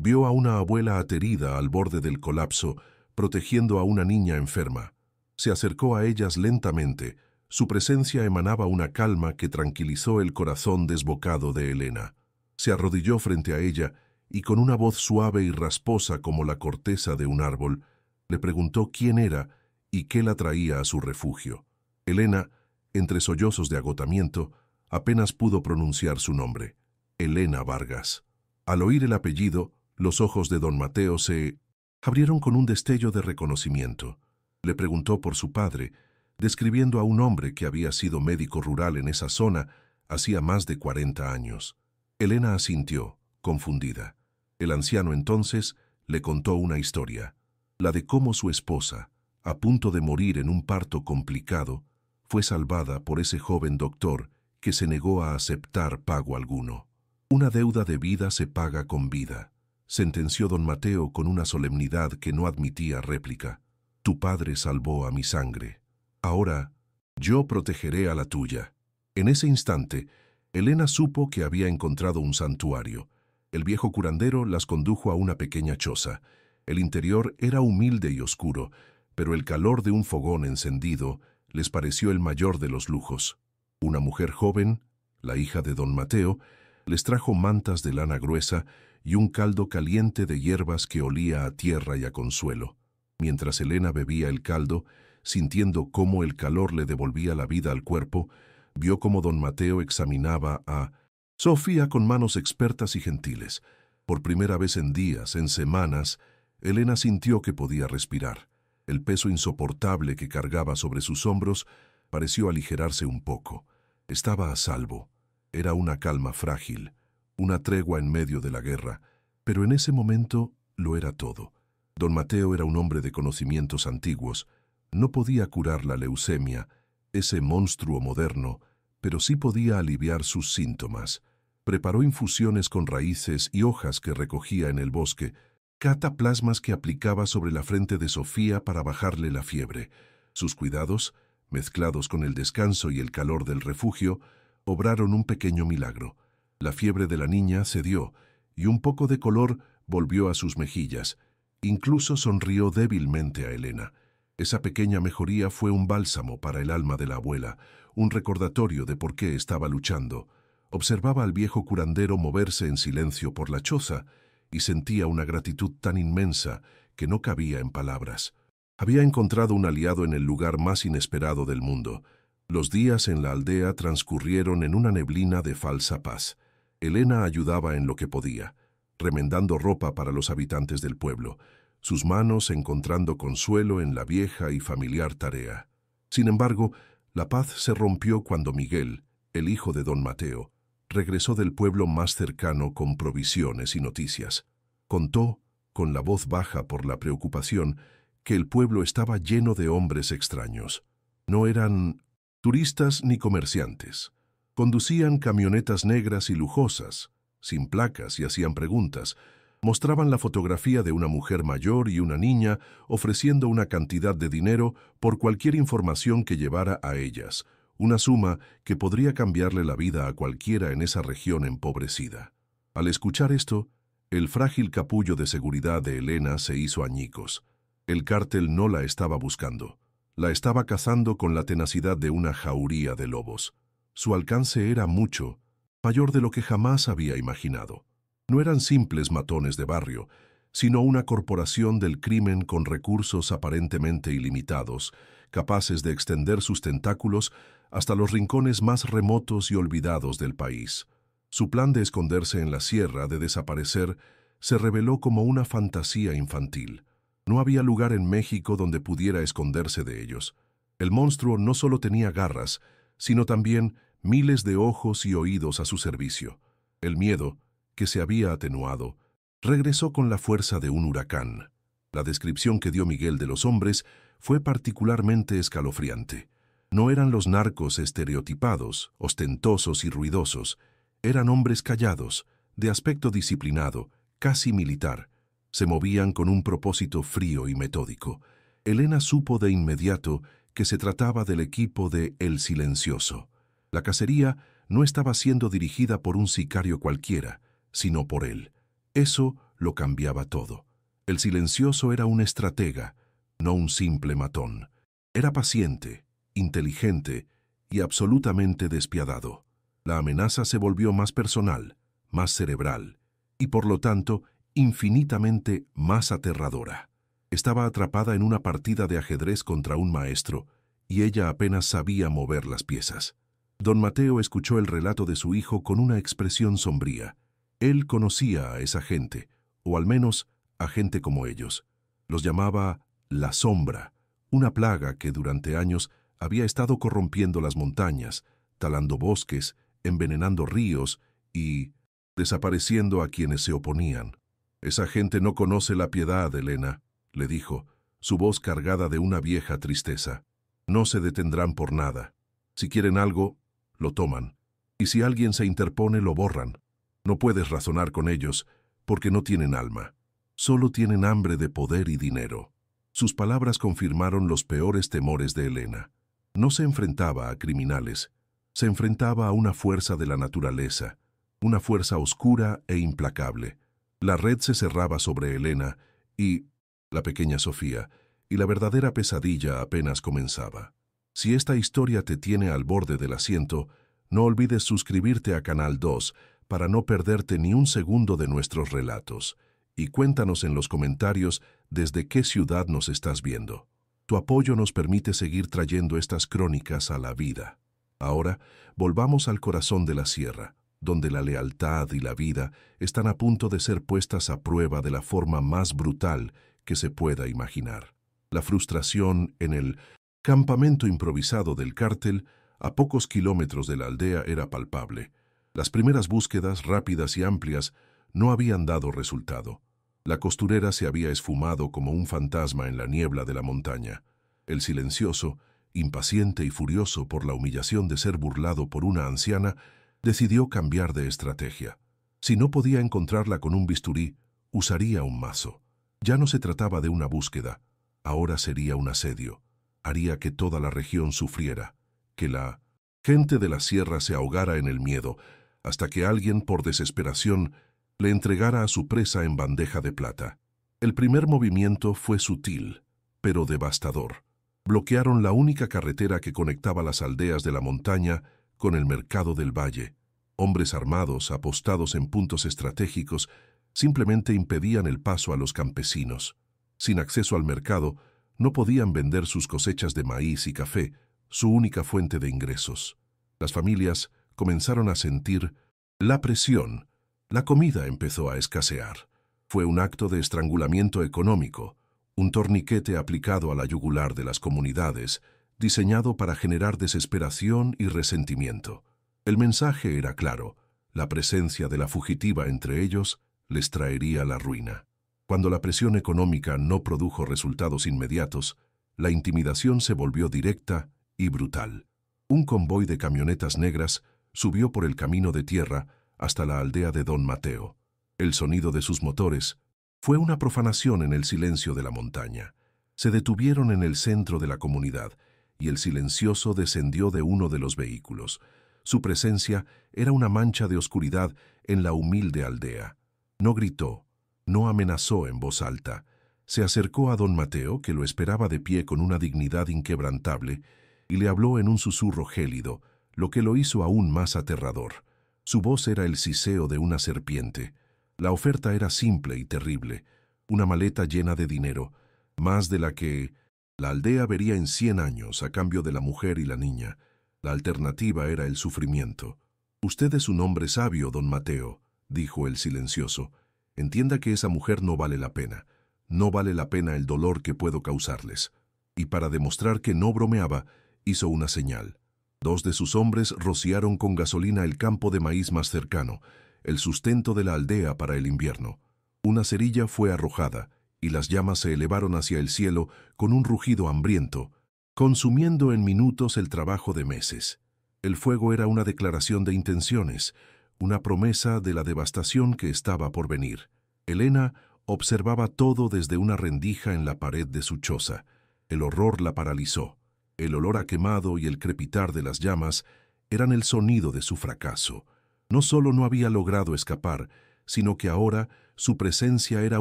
Vio a una abuela aterida al borde del colapso, protegiendo a una niña enferma. Se acercó a ellas lentamente. Su presencia emanaba una calma que tranquilizó el corazón desbocado de Elena. Se arrodilló frente a ella y con una voz suave y rasposa como la corteza de un árbol, le preguntó quién era y qué la traía a su refugio. Elena, entre sollozos de agotamiento, apenas pudo pronunciar su nombre. Elena Vargas. Al oír el apellido, los ojos de don Mateo se abrieron con un destello de reconocimiento. Le preguntó por su padre, describiendo a un hombre que había sido médico rural en esa zona hacía más de 40 años. Elena asintió, confundida. El anciano entonces le contó una historia, la de cómo su esposa, a punto de morir en un parto complicado, fue salvada por ese joven doctor que se negó a aceptar pago alguno. Una deuda de vida se paga con vida, sentenció don Mateo con una solemnidad que no admitía réplica. Tu padre salvó a mi sangre. Ahora, yo protegeré a la tuya. En ese instante, Elena supo que había encontrado un santuario. El viejo curandero las condujo a una pequeña choza. El interior era humilde y oscuro, pero el calor de un fogón encendido les pareció el mayor de los lujos. Una mujer joven, la hija de don Mateo, les trajo mantas de lana gruesa y un caldo caliente de hierbas que olía a tierra y a consuelo. Mientras Elena bebía el caldo, sintiendo cómo el calor le devolvía la vida al cuerpo, vio cómo don Mateo examinaba a Sofía con manos expertas y gentiles. Por primera vez en días, en semanas, Elena sintió que podía respirar. El peso insoportable que cargaba sobre sus hombros pareció aligerarse un poco. Estaba a salvo. Era una calma frágil, una tregua en medio de la guerra, pero en ese momento lo era todo. Don Mateo era un hombre de conocimientos antiguos. No podía curar la leucemia, ese monstruo moderno, pero sí podía aliviar sus síntomas. Preparó infusiones con raíces y hojas que recogía en el bosque, cataplasmas que aplicaba sobre la frente de Sofía para bajarle la fiebre. Sus cuidados, mezclados con el descanso y el calor del refugio, obraron un pequeño milagro. La fiebre de la niña cedió, y un poco de color volvió a sus mejillas. Incluso sonrió débilmente a Elena. Esa pequeña mejoría fue un bálsamo para el alma de la abuela, un recordatorio de por qué estaba luchando. Observaba al viejo curandero moverse en silencio por la choza y sentía una gratitud tan inmensa que no cabía en palabras. Había encontrado un aliado en el lugar más inesperado del mundo. Los días en la aldea transcurrieron en una neblina de falsa paz. Elena ayudaba en lo que podía, remendando ropa para los habitantes del pueblo, sus manos encontrando consuelo en la vieja y familiar tarea. Sin embargo, la paz se rompió cuando Miguel, el hijo de don Mateo, regresó del pueblo más cercano con provisiones y noticias. Contó, con la voz baja por la preocupación, que el pueblo estaba lleno de hombres extraños. No eran turistas ni comerciantes. Conducían camionetas negras y lujosas, sin placas, y hacían preguntas. Mostraban la fotografía de una mujer mayor y una niña ofreciendo una cantidad de dinero por cualquier información que llevara a ellas, una suma que podría cambiarle la vida a cualquiera en esa región empobrecida. Al escuchar esto, el frágil capullo de seguridad de Elena se hizo añicos. El cártel no la estaba buscando. La estaba cazando con la tenacidad de una jauría de lobos. Su alcance era mucho, mayor de lo que jamás había imaginado. No eran simples matones de barrio, sino una corporación del crimen con recursos aparentemente ilimitados, capaces de extender sus tentáculos hasta los rincones más remotos y olvidados del país. Su plan de esconderse en la sierra, de desaparecer, se reveló como una fantasía infantil. No había lugar en México donde pudiera esconderse de ellos. El monstruo no solo tenía garras, sino también miles de ojos y oídos a su servicio. El miedo, que se había atenuado, regresó con la fuerza de un huracán. La descripción que dio Miguel de los hombres fue particularmente escalofriante. No eran los narcos estereotipados, ostentosos y ruidosos. Eran hombres callados, de aspecto disciplinado, casi militar. Se movían con un propósito frío y metódico. Elena supo de inmediato que se trataba del equipo de El Silencioso. La cacería no estaba siendo dirigida por un sicario cualquiera, sino por él. Eso lo cambiaba todo. El Silencioso era un estratega, no un simple matón. Era paciente, inteligente y absolutamente despiadado. La amenaza se volvió más personal, más cerebral, y por lo tanto, infinitamente más aterradora. Estaba atrapada en una partida de ajedrez contra un maestro, y ella apenas sabía mover las piezas. Don Mateo escuchó el relato de su hijo con una expresión sombría. Él conocía a esa gente, o al menos a gente como ellos. Los llamaba la sombra, una plaga que durante años había estado corrompiendo las montañas, talando bosques, envenenando ríos y desapareciendo a quienes se oponían. «Esa gente no conoce la piedad, Elena», le dijo, su voz cargada de una vieja tristeza. «No se detendrán por nada. Si quieren algo, lo toman. Y si alguien se interpone, lo borran. No puedes razonar con ellos, porque no tienen alma. Solo tienen hambre de poder y dinero». Sus palabras confirmaron los peores temores de Elena. No se enfrentaba a criminales, se enfrentaba a una fuerza de la naturaleza, una fuerza oscura e implacable. La red se cerraba sobre Elena y la pequeña Sofía, y la verdadera pesadilla apenas comenzaba. Si esta historia te tiene al borde del asiento, no olvides suscribirte a Canal 2 para no perderte ni un segundo de nuestros relatos, y cuéntanos en los comentarios desde qué ciudad nos estás viendo. Tu apoyo nos permite seguir trayendo estas crónicas a la vida. Ahora, volvamos al corazón de la sierra, donde la lealtad y la vida están a punto de ser puestas a prueba de la forma más brutal que se pueda imaginar. La frustración en el campamento improvisado del cártel, a pocos kilómetros de la aldea, era palpable. Las primeras búsquedas, rápidas y amplias, no habían dado resultado. La costurera se había esfumado como un fantasma en la niebla de la montaña. El silencioso, impaciente y furioso por la humillación de ser burlado por una anciana, decidió cambiar de estrategia. Si no podía encontrarla con un bisturí, usaría un mazo. Ya no se trataba de una búsqueda, ahora sería un asedio. Haría que toda la región sufriera, que la gente de la sierra se ahogara en el miedo, hasta que alguien, por desesperación, le entregara a su presa en bandeja de plata. El primer movimiento fue sutil, pero devastador. Bloquearon la única carretera que conectaba las aldeas de la montaña con el mercado del valle. Hombres armados, apostados en puntos estratégicos, simplemente impedían el paso a los campesinos. Sin acceso al mercado, no podían vender sus cosechas de maíz y café, su única fuente de ingresos. Las familias comenzaron a sentir la presión. La comida empezó a escasear. Fue un acto de estrangulamiento económico, un torniquete aplicado a la yugular de las comunidades, diseñado para generar desesperación y resentimiento. El mensaje era claro: la presencia de la fugitiva entre ellos les traería la ruina. Cuando la presión económica no produjo resultados inmediatos, la intimidación se volvió directa y brutal. Un convoy de camionetas negras subió por el camino de tierra hasta la aldea de Don Mateo. El sonido de sus motores fue una profanación en el silencio de la montaña. Se detuvieron en el centro de la comunidad y el silencioso descendió de uno de los vehículos. Su presencia era una mancha de oscuridad en la humilde aldea. No gritó, no amenazó en voz alta. Se acercó a Don Mateo, que lo esperaba de pie con una dignidad inquebrantable, y le habló en un susurro gélido, lo que lo hizo aún más aterrador. Su voz era el siseo de una serpiente. La oferta era simple y terrible: una maleta llena de dinero, más de la que la aldea vería en 100 años a cambio de la mujer y la niña. La alternativa era el sufrimiento. «Usted es un hombre sabio, Don Mateo», dijo el silencioso. «Entienda que esa mujer no vale la pena. No vale la pena el dolor que puedo causarles». Y para demostrar que no bromeaba, hizo una señal. 2 de sus hombres rociaron con gasolina el campo de maíz más cercano, el sustento de la aldea para el invierno. Una cerilla fue arrojada, y las llamas se elevaron hacia el cielo con un rugido hambriento, consumiendo en minutos el trabajo de meses. El fuego era una declaración de intenciones, una promesa de la devastación que estaba por venir. Elena observaba todo desde una rendija en la pared de su choza. El horror la paralizó. El olor a quemado y el crepitar de las llamas eran el sonido de su fracaso. No solo no había logrado escapar, sino que ahora su presencia era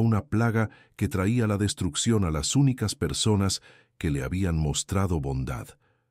una plaga que traía la destrucción a las únicas personas que le habían mostrado bondad.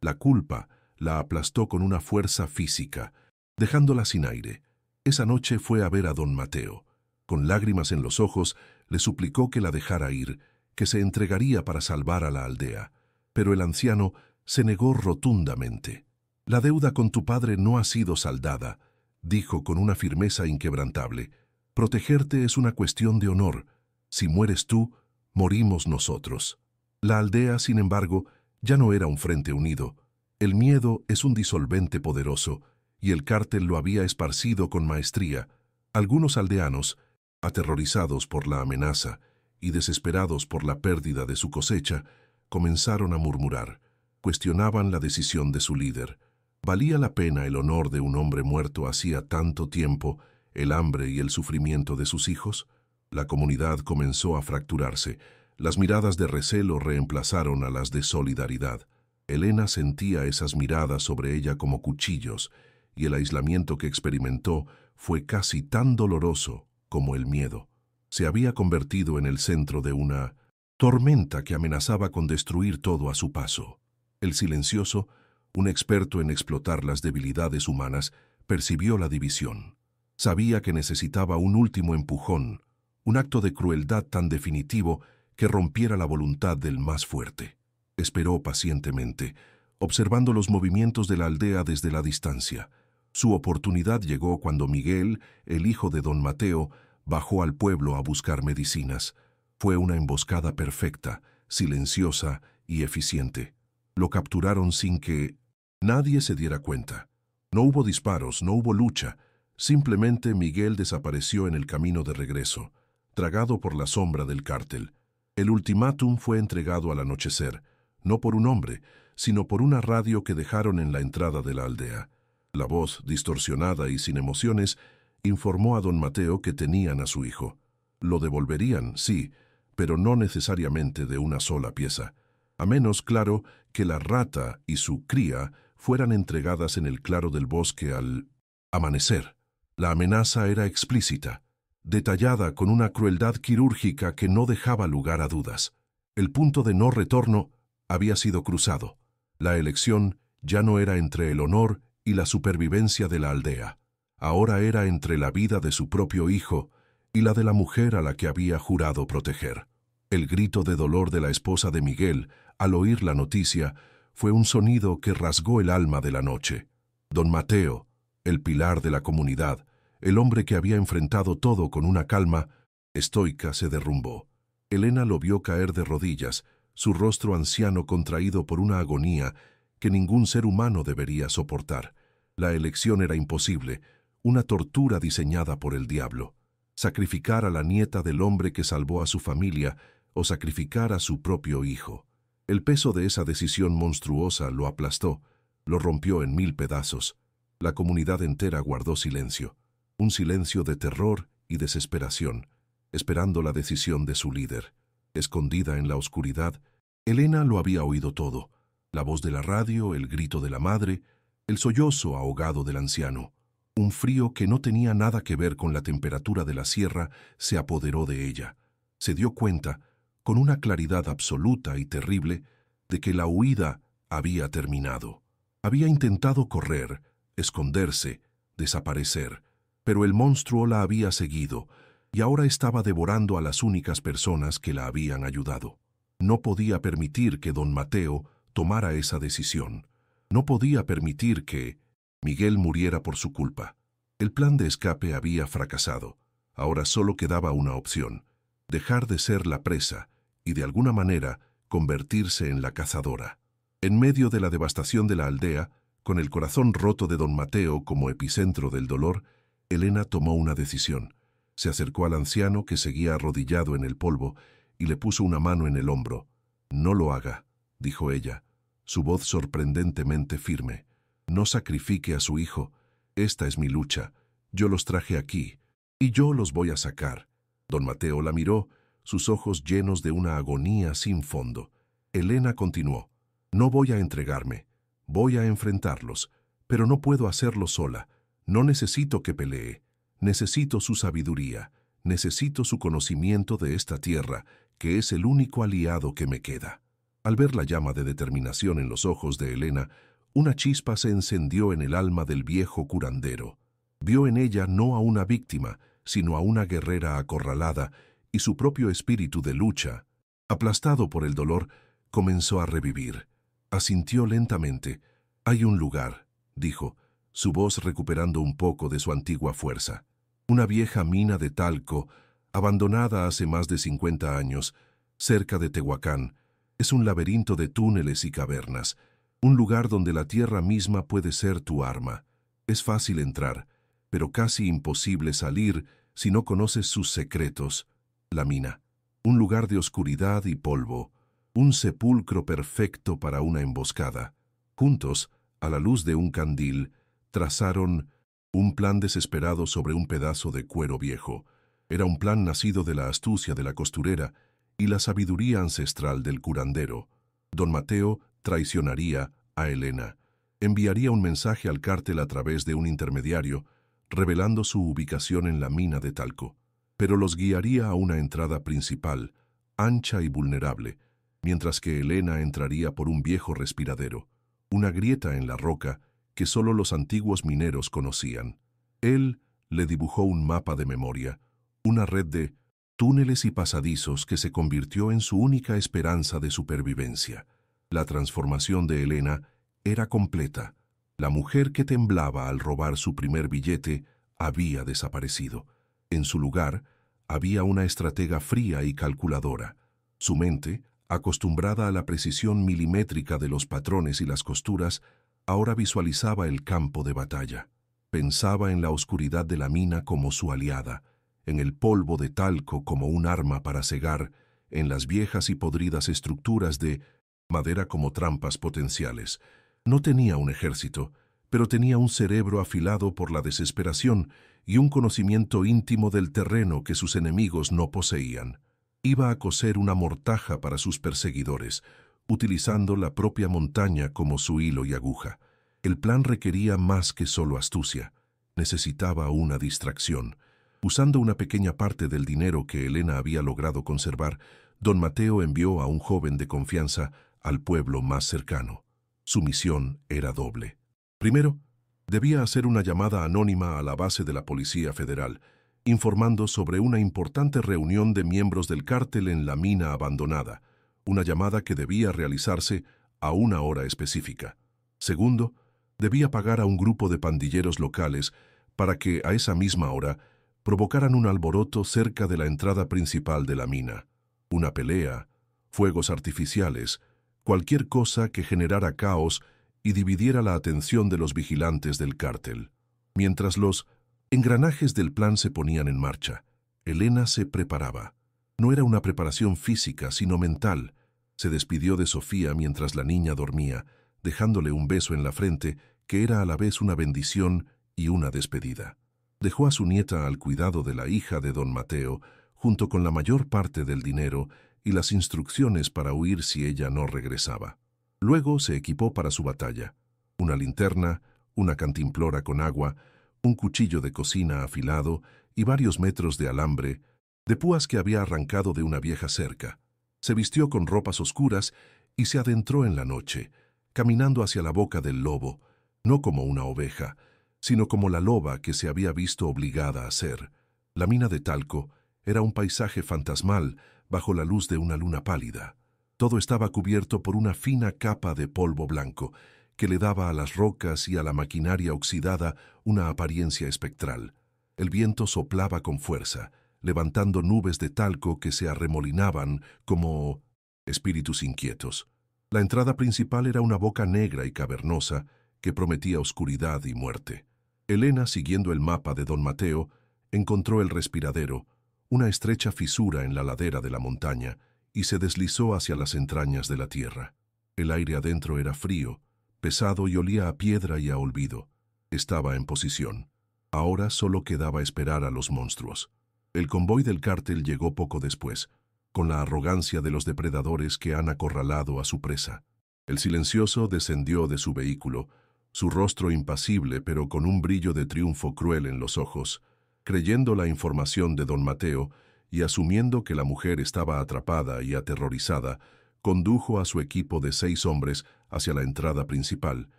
La culpa la aplastó con una fuerza física, dejándola sin aire. Esa noche fue a ver a Don Mateo. Con lágrimas en los ojos, le suplicó que la dejara ir, que se entregaría para salvar a la aldea. Pero el anciano se negó rotundamente. «La deuda con tu padre no ha sido saldada», dijo con una firmeza inquebrantable. «Protegerte es una cuestión de honor. Si mueres tú, morimos nosotros». La aldea, sin embargo, ya no era un frente unido. El miedo es un disolvente poderoso, y el cártel lo había esparcido con maestría. Algunos aldeanos, aterrorizados por la amenaza y desesperados por la pérdida de su cosecha, comenzaron a murmurar. Cuestionaban la decisión de su líder. ¿Valía la pena el honor de un hombre muerto hacía tanto tiempo, el hambre y el sufrimiento de sus hijos? La comunidad comenzó a fracturarse. Las miradas de recelo reemplazaron a las de solidaridad. Elena sentía esas miradas sobre ella como cuchillos, y el aislamiento que experimentó fue casi tan doloroso como el miedo. Se había convertido en el centro de una tormenta que amenazaba con destruir todo a su paso. El silencioso, un experto en explotar las debilidades humanas, percibió la división. Sabía que necesitaba un último empujón, un acto de crueldad tan definitivo que rompiera la voluntad del más fuerte. Esperó pacientemente, observando los movimientos de la aldea desde la distancia. Su oportunidad llegó cuando Miguel, el hijo de don Mateo, bajó al pueblo a buscar medicinas. Fue una emboscada perfecta, silenciosa y eficiente. Lo capturaron sin que nadie se diera cuenta. No hubo disparos, no hubo lucha. Simplemente Miguel desapareció en el camino de regreso, tragado por la sombra del cártel. El ultimátum fue entregado al anochecer, no por un hombre, sino por una radio que dejaron en la entrada de la aldea. La voz, distorsionada y sin emociones, informó a don Mateo que tenían a su hijo. Lo devolverían, sí, pero no necesariamente de una sola pieza, a menos, claro, que la rata y su cría fueran entregadas en el claro del bosque al amanecer. La amenaza era explícita, detallada con una crueldad quirúrgica que no dejaba lugar a dudas. El punto de no retorno había sido cruzado. La elección ya no era entre el honor y la supervivencia de la aldea. Ahora era entre la vida de su propio hijo y la de la mujer a la que había jurado proteger. El grito de dolor de la esposa de Miguel, al oír la noticia, fue un sonido que rasgó el alma de la noche. Don Mateo, el pilar de la comunidad, el hombre que había enfrentado todo con una calma estoica, se derrumbó. Elena lo vio caer de rodillas, su rostro anciano contraído por una agonía que ningún ser humano debería soportar. La elección era imposible, una tortura diseñada por el diablo. Sacrificar a la nieta del hombre que salvó a su familia o sacrificar a su propio hijo. El peso de esa decisión monstruosa lo aplastó, lo rompió en 1000 pedazos. La comunidad entera guardó silencio, un silencio de terror y desesperación, esperando la decisión de su líder. Escondida en la oscuridad, Elena lo había oído todo: la voz de la radio, el grito de la madre, el sollozo ahogado del anciano. Un frío que no tenía nada que ver con la temperatura de la sierra se apoderó de ella. Se dio cuenta, con una claridad absoluta y terrible, de que la huida había terminado. Había intentado correr, esconderse, desaparecer, pero el monstruo la había seguido y ahora estaba devorando a las únicas personas que la habían ayudado. No podía permitir que don Mateo tomara esa decisión. No podía permitir que Miguel muriera por su culpa. El plan de escape había fracasado. Ahora solo quedaba una opción: dejar de ser la presa y, de alguna manera, convertirse en la cazadora. En medio de la devastación de la aldea, con el corazón roto de don Mateo como epicentro del dolor, Elena tomó una decisión. Se acercó al anciano, que seguía arrodillado en el polvo, y le puso una mano en el hombro. «No lo haga», dijo ella, su voz sorprendentemente firme. «No sacrifique a su hijo. Esta es mi lucha. Yo los traje aquí, y yo los voy a sacar». Don Mateo la miró, sus ojos llenos de una agonía sin fondo. Elena continuó: «No voy a entregarme. Voy a enfrentarlos, pero no puedo hacerlo sola. No necesito que pelee. Necesito su sabiduría. Necesito su conocimiento de esta tierra, que es el único aliado que me queda». Al ver la llama de determinación en los ojos de Elena, una chispa se encendió en el alma del viejo curandero. Vio en ella no a una víctima, sino a una guerrera acorralada, y su propio espíritu de lucha, aplastado por el dolor, comenzó a revivir. Asintió lentamente. «Hay un lugar», dijo, su voz recuperando un poco de su antigua fuerza. «Una vieja mina de talco, abandonada hace más de 50 años, cerca de Tehuacán. Es un laberinto de túneles y cavernas, un lugar donde la tierra misma puede ser tu arma. Es fácil entrar, pero casi imposible salir si no conoces sus secretos. La mina, un lugar de oscuridad y polvo, un sepulcro perfecto para una emboscada». Juntos, a la luz de un candil, trazaron un plan desesperado sobre un pedazo de cuero viejo. Era un plan nacido de la astucia de la costurera y la sabiduría ancestral del curandero. Don Mateo traicionaría a Elena. Enviaría un mensaje al cártel a través de un intermediario, revelando su ubicación en la mina de talco. Pero los guiaría a una entrada principal, ancha y vulnerable, mientras que Elena entraría por un viejo respiradero, una grieta en la roca que solo los antiguos mineros conocían. Él le dibujó un mapa de memoria, una red de túneles y pasadizos que se convirtió en su única esperanza de supervivencia. La transformación de Elena era completa. La mujer que temblaba al robar su primer billete había desaparecido. En su lugar, había una estratega fría y calculadora. Su mente, acostumbrada a la precisión milimétrica de los patrones y las costuras, ahora visualizaba el campo de batalla. Pensaba en la oscuridad de la mina como su aliada, en el polvo de talco como un arma para cegar, en las viejas y podridas estructuras de madera como trampas potenciales. No tenía un ejército, pero tenía un cerebro afilado por la desesperación y un conocimiento íntimo del terreno que sus enemigos no poseían. Iba a coser una mortaja para sus perseguidores, utilizando la propia montaña como su hilo y aguja. El plan requería más que solo astucia. Necesitaba una distracción. Usando una pequeña parte del dinero que Elena había logrado conservar, don Mateo envió a un joven de confianza al pueblo más cercano. Su misión era doble. Primero, debía hacer una llamada anónima a la base de la Policía Federal, informando sobre una importante reunión de miembros del cártel en la mina abandonada, una llamada que debía realizarse a una hora específica. Segundo, debía pagar a un grupo de pandilleros locales para que, a esa misma hora, provocaran un alboroto cerca de la entrada principal de la mina. Una pelea, fuegos artificiales, cualquier cosa que generara caos y dividiera la atención de los vigilantes del cártel. Mientras los engranajes del plan se ponían en marcha, Elena se preparaba. No era una preparación física, sino mental. Se despidió de Sofía mientras la niña dormía, dejándole un beso en la frente que era a la vez una bendición y una despedida. Dejó a su nieta al cuidado de la hija de don Mateo, junto con la mayor parte del dinero y las instrucciones para huir si ella no regresaba. Luego se equipó para su batalla. Una linterna, una cantimplora con agua, un cuchillo de cocina afilado y varios metros de alambre, de púas que había arrancado de una vieja cerca. Se vistió con ropas oscuras y se adentró en la noche, caminando hacia la boca del lobo, no como una oveja, sino como la loba que se había visto obligada a ser. La mina de talco era un paisaje fantasmal bajo la luz de una luna pálida. Todo estaba cubierto por una fina capa de polvo blanco que le daba a las rocas y a la maquinaria oxidada una apariencia espectral. El viento soplaba con fuerza, levantando nubes de talco que se arremolinaban como espíritus inquietos. La entrada principal era una boca negra y cavernosa que prometía oscuridad y muerte. Elena, siguiendo el mapa de don Mateo, encontró el respiradero, una estrecha fisura en la ladera de la montaña, y se deslizó hacia las entrañas de la tierra. El aire adentro era frío, pesado y olía a piedra y a olvido. Estaba en posición. Ahora solo quedaba esperar a los monstruos. El convoy del cártel llegó poco después, con la arrogancia de los depredadores que han acorralado a su presa. El silencioso descendió de su vehículo, su rostro impasible pero con un brillo de triunfo cruel en los ojos, creyendo la información de don Mateo y asumiendo que la mujer estaba atrapada y aterrorizada, condujo a su equipo de 6 hombres hacia la entrada principal.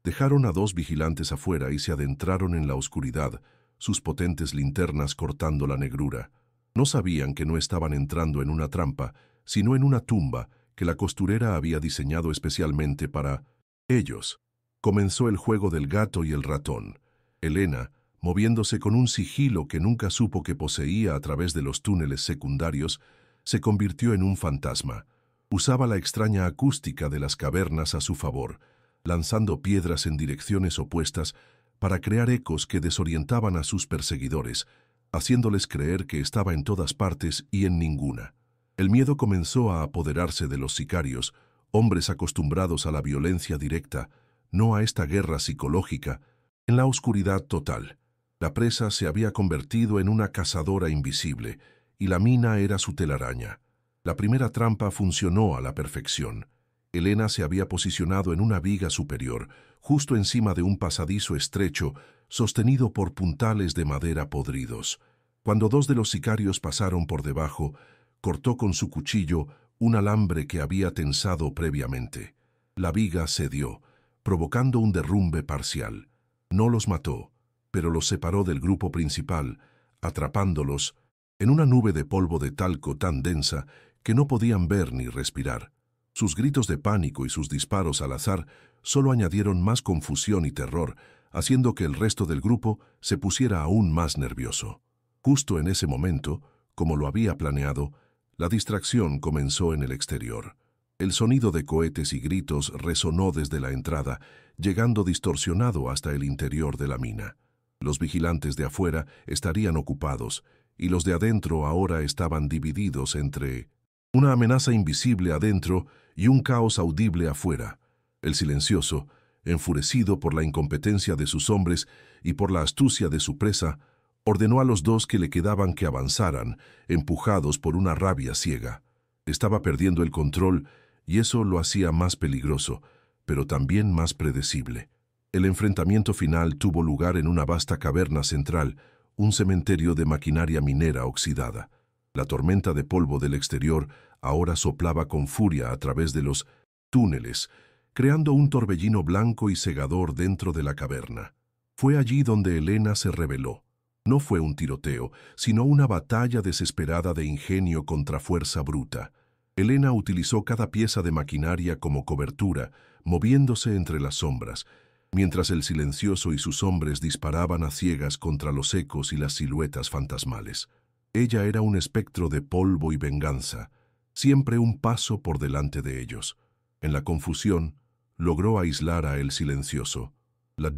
Dejaron a 2 vigilantes afuera y se adentraron en la oscuridad, sus potentes linternas cortando la negrura. No sabían que no estaban entrando en una trampa, sino en una tumba que la costurera había diseñado especialmente para ellos. Comenzó el juego del gato y el ratón. Elena, moviéndose con un sigilo que nunca supo que poseía a través de los túneles secundarios, se convirtió en un fantasma. Usaba la extraña acústica de las cavernas a su favor, lanzando piedras en direcciones opuestas para crear ecos que desorientaban a sus perseguidores, haciéndoles creer que estaba en todas partes y en ninguna. El miedo comenzó a apoderarse de los sicarios, hombres acostumbrados a la violencia directa, no a esta guerra psicológica. En la oscuridad total, la presa se había convertido en una cazadora invisible, y la mina era su telaraña. La primera trampa funcionó a la perfección. Elena se había posicionado en una viga superior, justo encima de un pasadizo estrecho, sostenido por puntales de madera podridos. Cuando 2 de los sicarios pasaron por debajo, cortó con su cuchillo un alambre que había tensado previamente. La viga cedió, provocando un derrumbe parcial. No los mató, pero los separó del grupo principal, atrapándolos en una nube de polvo de talco tan densa que no podían ver ni respirar. Sus gritos de pánico y sus disparos al azar solo añadieron más confusión y terror, haciendo que el resto del grupo se pusiera aún más nervioso. Justo en ese momento, como lo había planeado, la distracción comenzó en el exterior. El sonido de cohetes y gritos resonó desde la entrada, llegando distorsionado hasta el interior de la mina. Los vigilantes de afuera estarían ocupados, y los de adentro ahora estaban divididos entre una amenaza invisible adentro y un caos audible afuera. El silencioso, enfurecido por la incompetencia de sus hombres y por la astucia de su presa, ordenó a los dos que le quedaban que avanzaran, empujados por una rabia ciega. Estaba perdiendo el control y eso lo hacía más peligroso, pero también más predecible. El enfrentamiento final tuvo lugar en una vasta caverna central, un cementerio de maquinaria minera oxidada. La tormenta de polvo del exterior ahora soplaba con furia a través de los túneles, creando un torbellino blanco y cegador dentro de la caverna. Fue allí donde Elena se rebeló. No fue un tiroteo, sino una batalla desesperada de ingenio contra fuerza bruta. Elena utilizó cada pieza de maquinaria como cobertura, moviéndose entre las sombras, mientras el silencioso y sus hombres disparaban a ciegas contra los ecos y las siluetas fantasmales. Ella era un espectro de polvo y venganza, siempre un paso por delante de ellos. En la confusión, logró aislar a el silencioso. La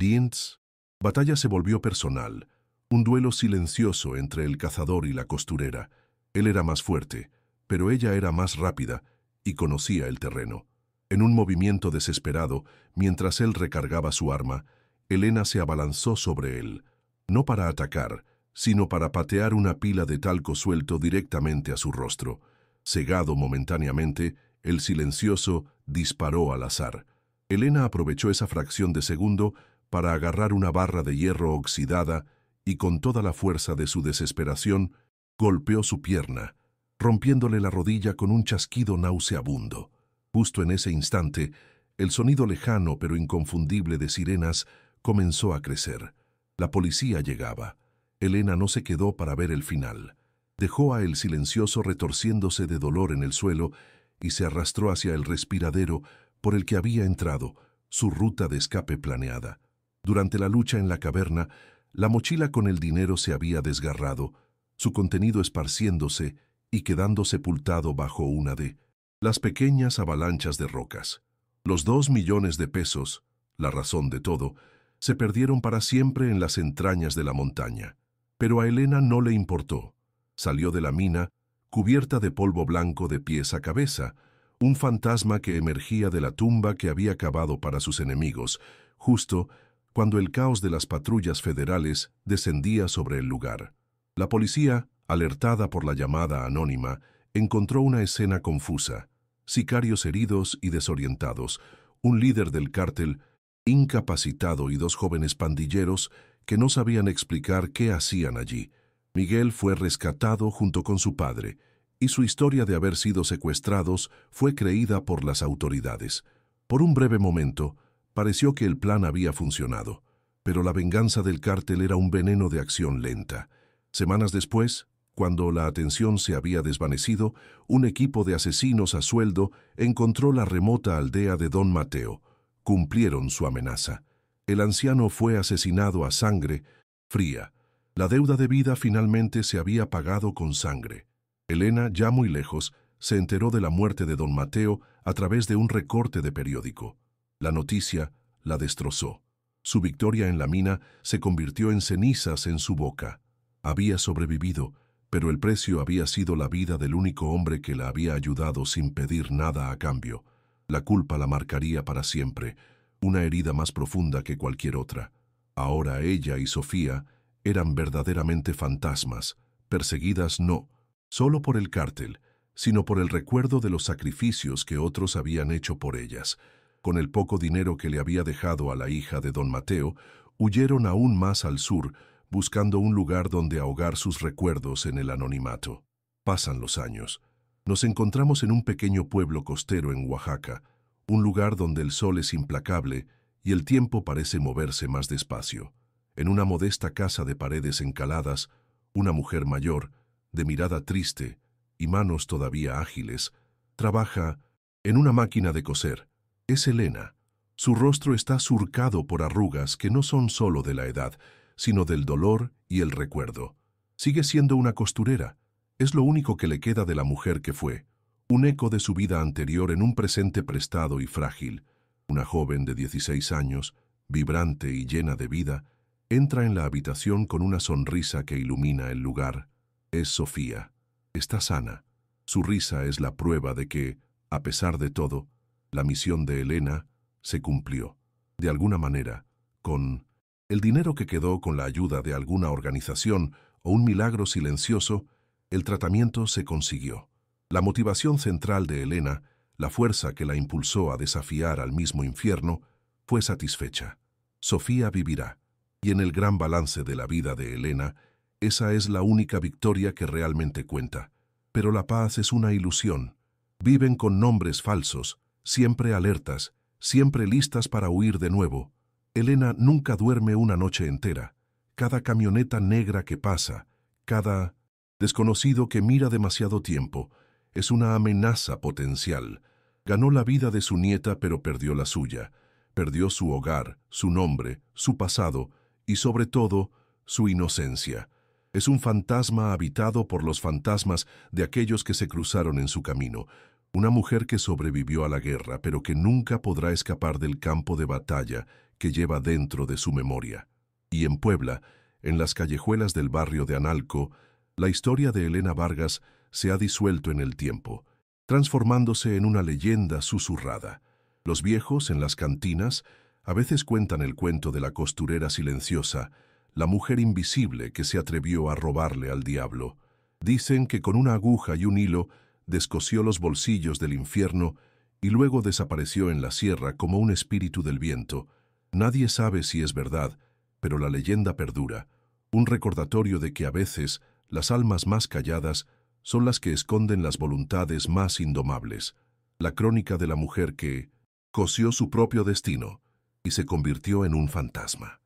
batalla se volvió personal, un duelo silencioso entre el cazador y la costurera. Él era más fuerte, pero ella era más rápida y conocía el terreno. En un movimiento desesperado, mientras él recargaba su arma, Elena se abalanzó sobre él, no para atacar, sino para patear una pila de talco suelto directamente a su rostro. Cegado momentáneamente, el silencioso disparó al azar. Elena aprovechó esa fracción de segundo para agarrar una barra de hierro oxidada y con toda la fuerza de su desesperación golpeó su pierna, rompiéndole la rodilla con un chasquido nauseabundo. Justo en ese instante, el sonido lejano pero inconfundible de sirenas comenzó a crecer. La policía llegaba. Elena no se quedó para ver el final. Dejó a el silencioso retorciéndose de dolor en el suelo y se arrastró hacia el respiradero por el que había entrado, su ruta de escape planeada. Durante la lucha en la caverna, la mochila con el dinero se había desgarrado, su contenido esparciéndose y quedando sepultado bajo una de las pequeñas avalanchas de rocas. Los 2 millones de pesos, la razón de todo, se perdieron para siempre en las entrañas de la montaña. Pero a Elena no le importó. Salió de la mina, cubierta de polvo blanco de pies a cabeza, un fantasma que emergía de la tumba que había cavado para sus enemigos, justo cuando el caos de las patrullas federales descendía sobre el lugar. La policía, alertada por la llamada anónima, encontró una escena confusa: sicarios heridos y desorientados, un líder del cártel incapacitado y 2 jóvenes pandilleros que no sabían explicar qué hacían allí. Miguel fue rescatado junto con su padre, y su historia de haber sido secuestrados fue creída por las autoridades. Por un breve momento, pareció que el plan había funcionado, pero la venganza del cártel era un veneno de acción lenta. Semanas después, cuando la atención se había desvanecido, un equipo de asesinos a sueldo encontró la remota aldea de Don Mateo. Cumplieron su amenaza. El anciano fue asesinado a sangre fría. La deuda de vida finalmente se había pagado con sangre. Elena, ya muy lejos, se enteró de la muerte de Don Mateo a través de un recorte de periódico. La noticia la destrozó. Su victoria en la mina se convirtió en cenizas en su boca. Había sobrevivido, pero el precio había sido la vida del único hombre que la había ayudado sin pedir nada a cambio. La culpa la marcaría para siempre, una herida más profunda que cualquier otra. Ahora ella y Sofía eran verdaderamente fantasmas, perseguidas no solo por el cártel, sino por el recuerdo de los sacrificios que otros habían hecho por ellas. Con el poco dinero que le había dejado a la hija de Don Mateo, huyeron aún más al sur, buscando un lugar donde ahogar sus recuerdos en el anonimato. Pasan los años. Nos encontramos en un pequeño pueblo costero en Oaxaca, un lugar donde el sol es implacable y el tiempo parece moverse más despacio. En una modesta casa de paredes encaladas, una mujer mayor, de mirada triste y manos todavía ágiles, trabaja en una máquina de coser. Es Elena. Su rostro está surcado por arrugas que no son solo de la edad, sino del dolor y el recuerdo. Sigue siendo una costurera. Es lo único que le queda de la mujer que fue, un eco de su vida anterior en un presente prestado y frágil. Una joven de 16 años, vibrante y llena de vida, entra en la habitación con una sonrisa que ilumina el lugar. Es Sofía. Está sana. Su risa es la prueba de que, a pesar de todo, la misión de Elena se cumplió. De alguna manera, con el dinero que quedó con la ayuda de alguna organización o un milagro silencioso, el tratamiento se consiguió. La motivación central de Elena, la fuerza que la impulsó a desafiar al mismo infierno, fue satisfecha. Sofía vivirá. Y en el gran balance de la vida de Elena, esa es la única victoria que realmente cuenta. Pero la paz es una ilusión. Viven con nombres falsos, siempre alertas, siempre listas para huir de nuevo. Elena nunca duerme una noche entera. Cada camioneta negra que pasa, cada desconocido que mira demasiado tiempo, es una amenaza potencial. Ganó la vida de su nieta, pero perdió la suya. Perdió su hogar, su nombre, su pasado y, sobre todo, su inocencia. Es un fantasma habitado por los fantasmas de aquellos que se cruzaron en su camino. Una mujer que sobrevivió a la guerra, pero que nunca podrá escapar del campo de batalla que lleva dentro de su memoria. Y en Puebla, en las callejuelas del barrio de Analco, la historia de Elena Vargas se ha disuelto en el tiempo, transformándose en una leyenda susurrada. Los viejos en las cantinas a veces cuentan el cuento de la costurera silenciosa, la mujer invisible que se atrevió a robarle al diablo. Dicen que con una aguja y un hilo descosió los bolsillos del infierno y luego desapareció en la sierra como un espíritu del viento. Nadie sabe si es verdad, pero la leyenda perdura, un recordatorio de que a veces las almas más calladas son las que esconden las voluntades más indomables. La crónica de la mujer que cosió su propio destino y se convirtió en un fantasma.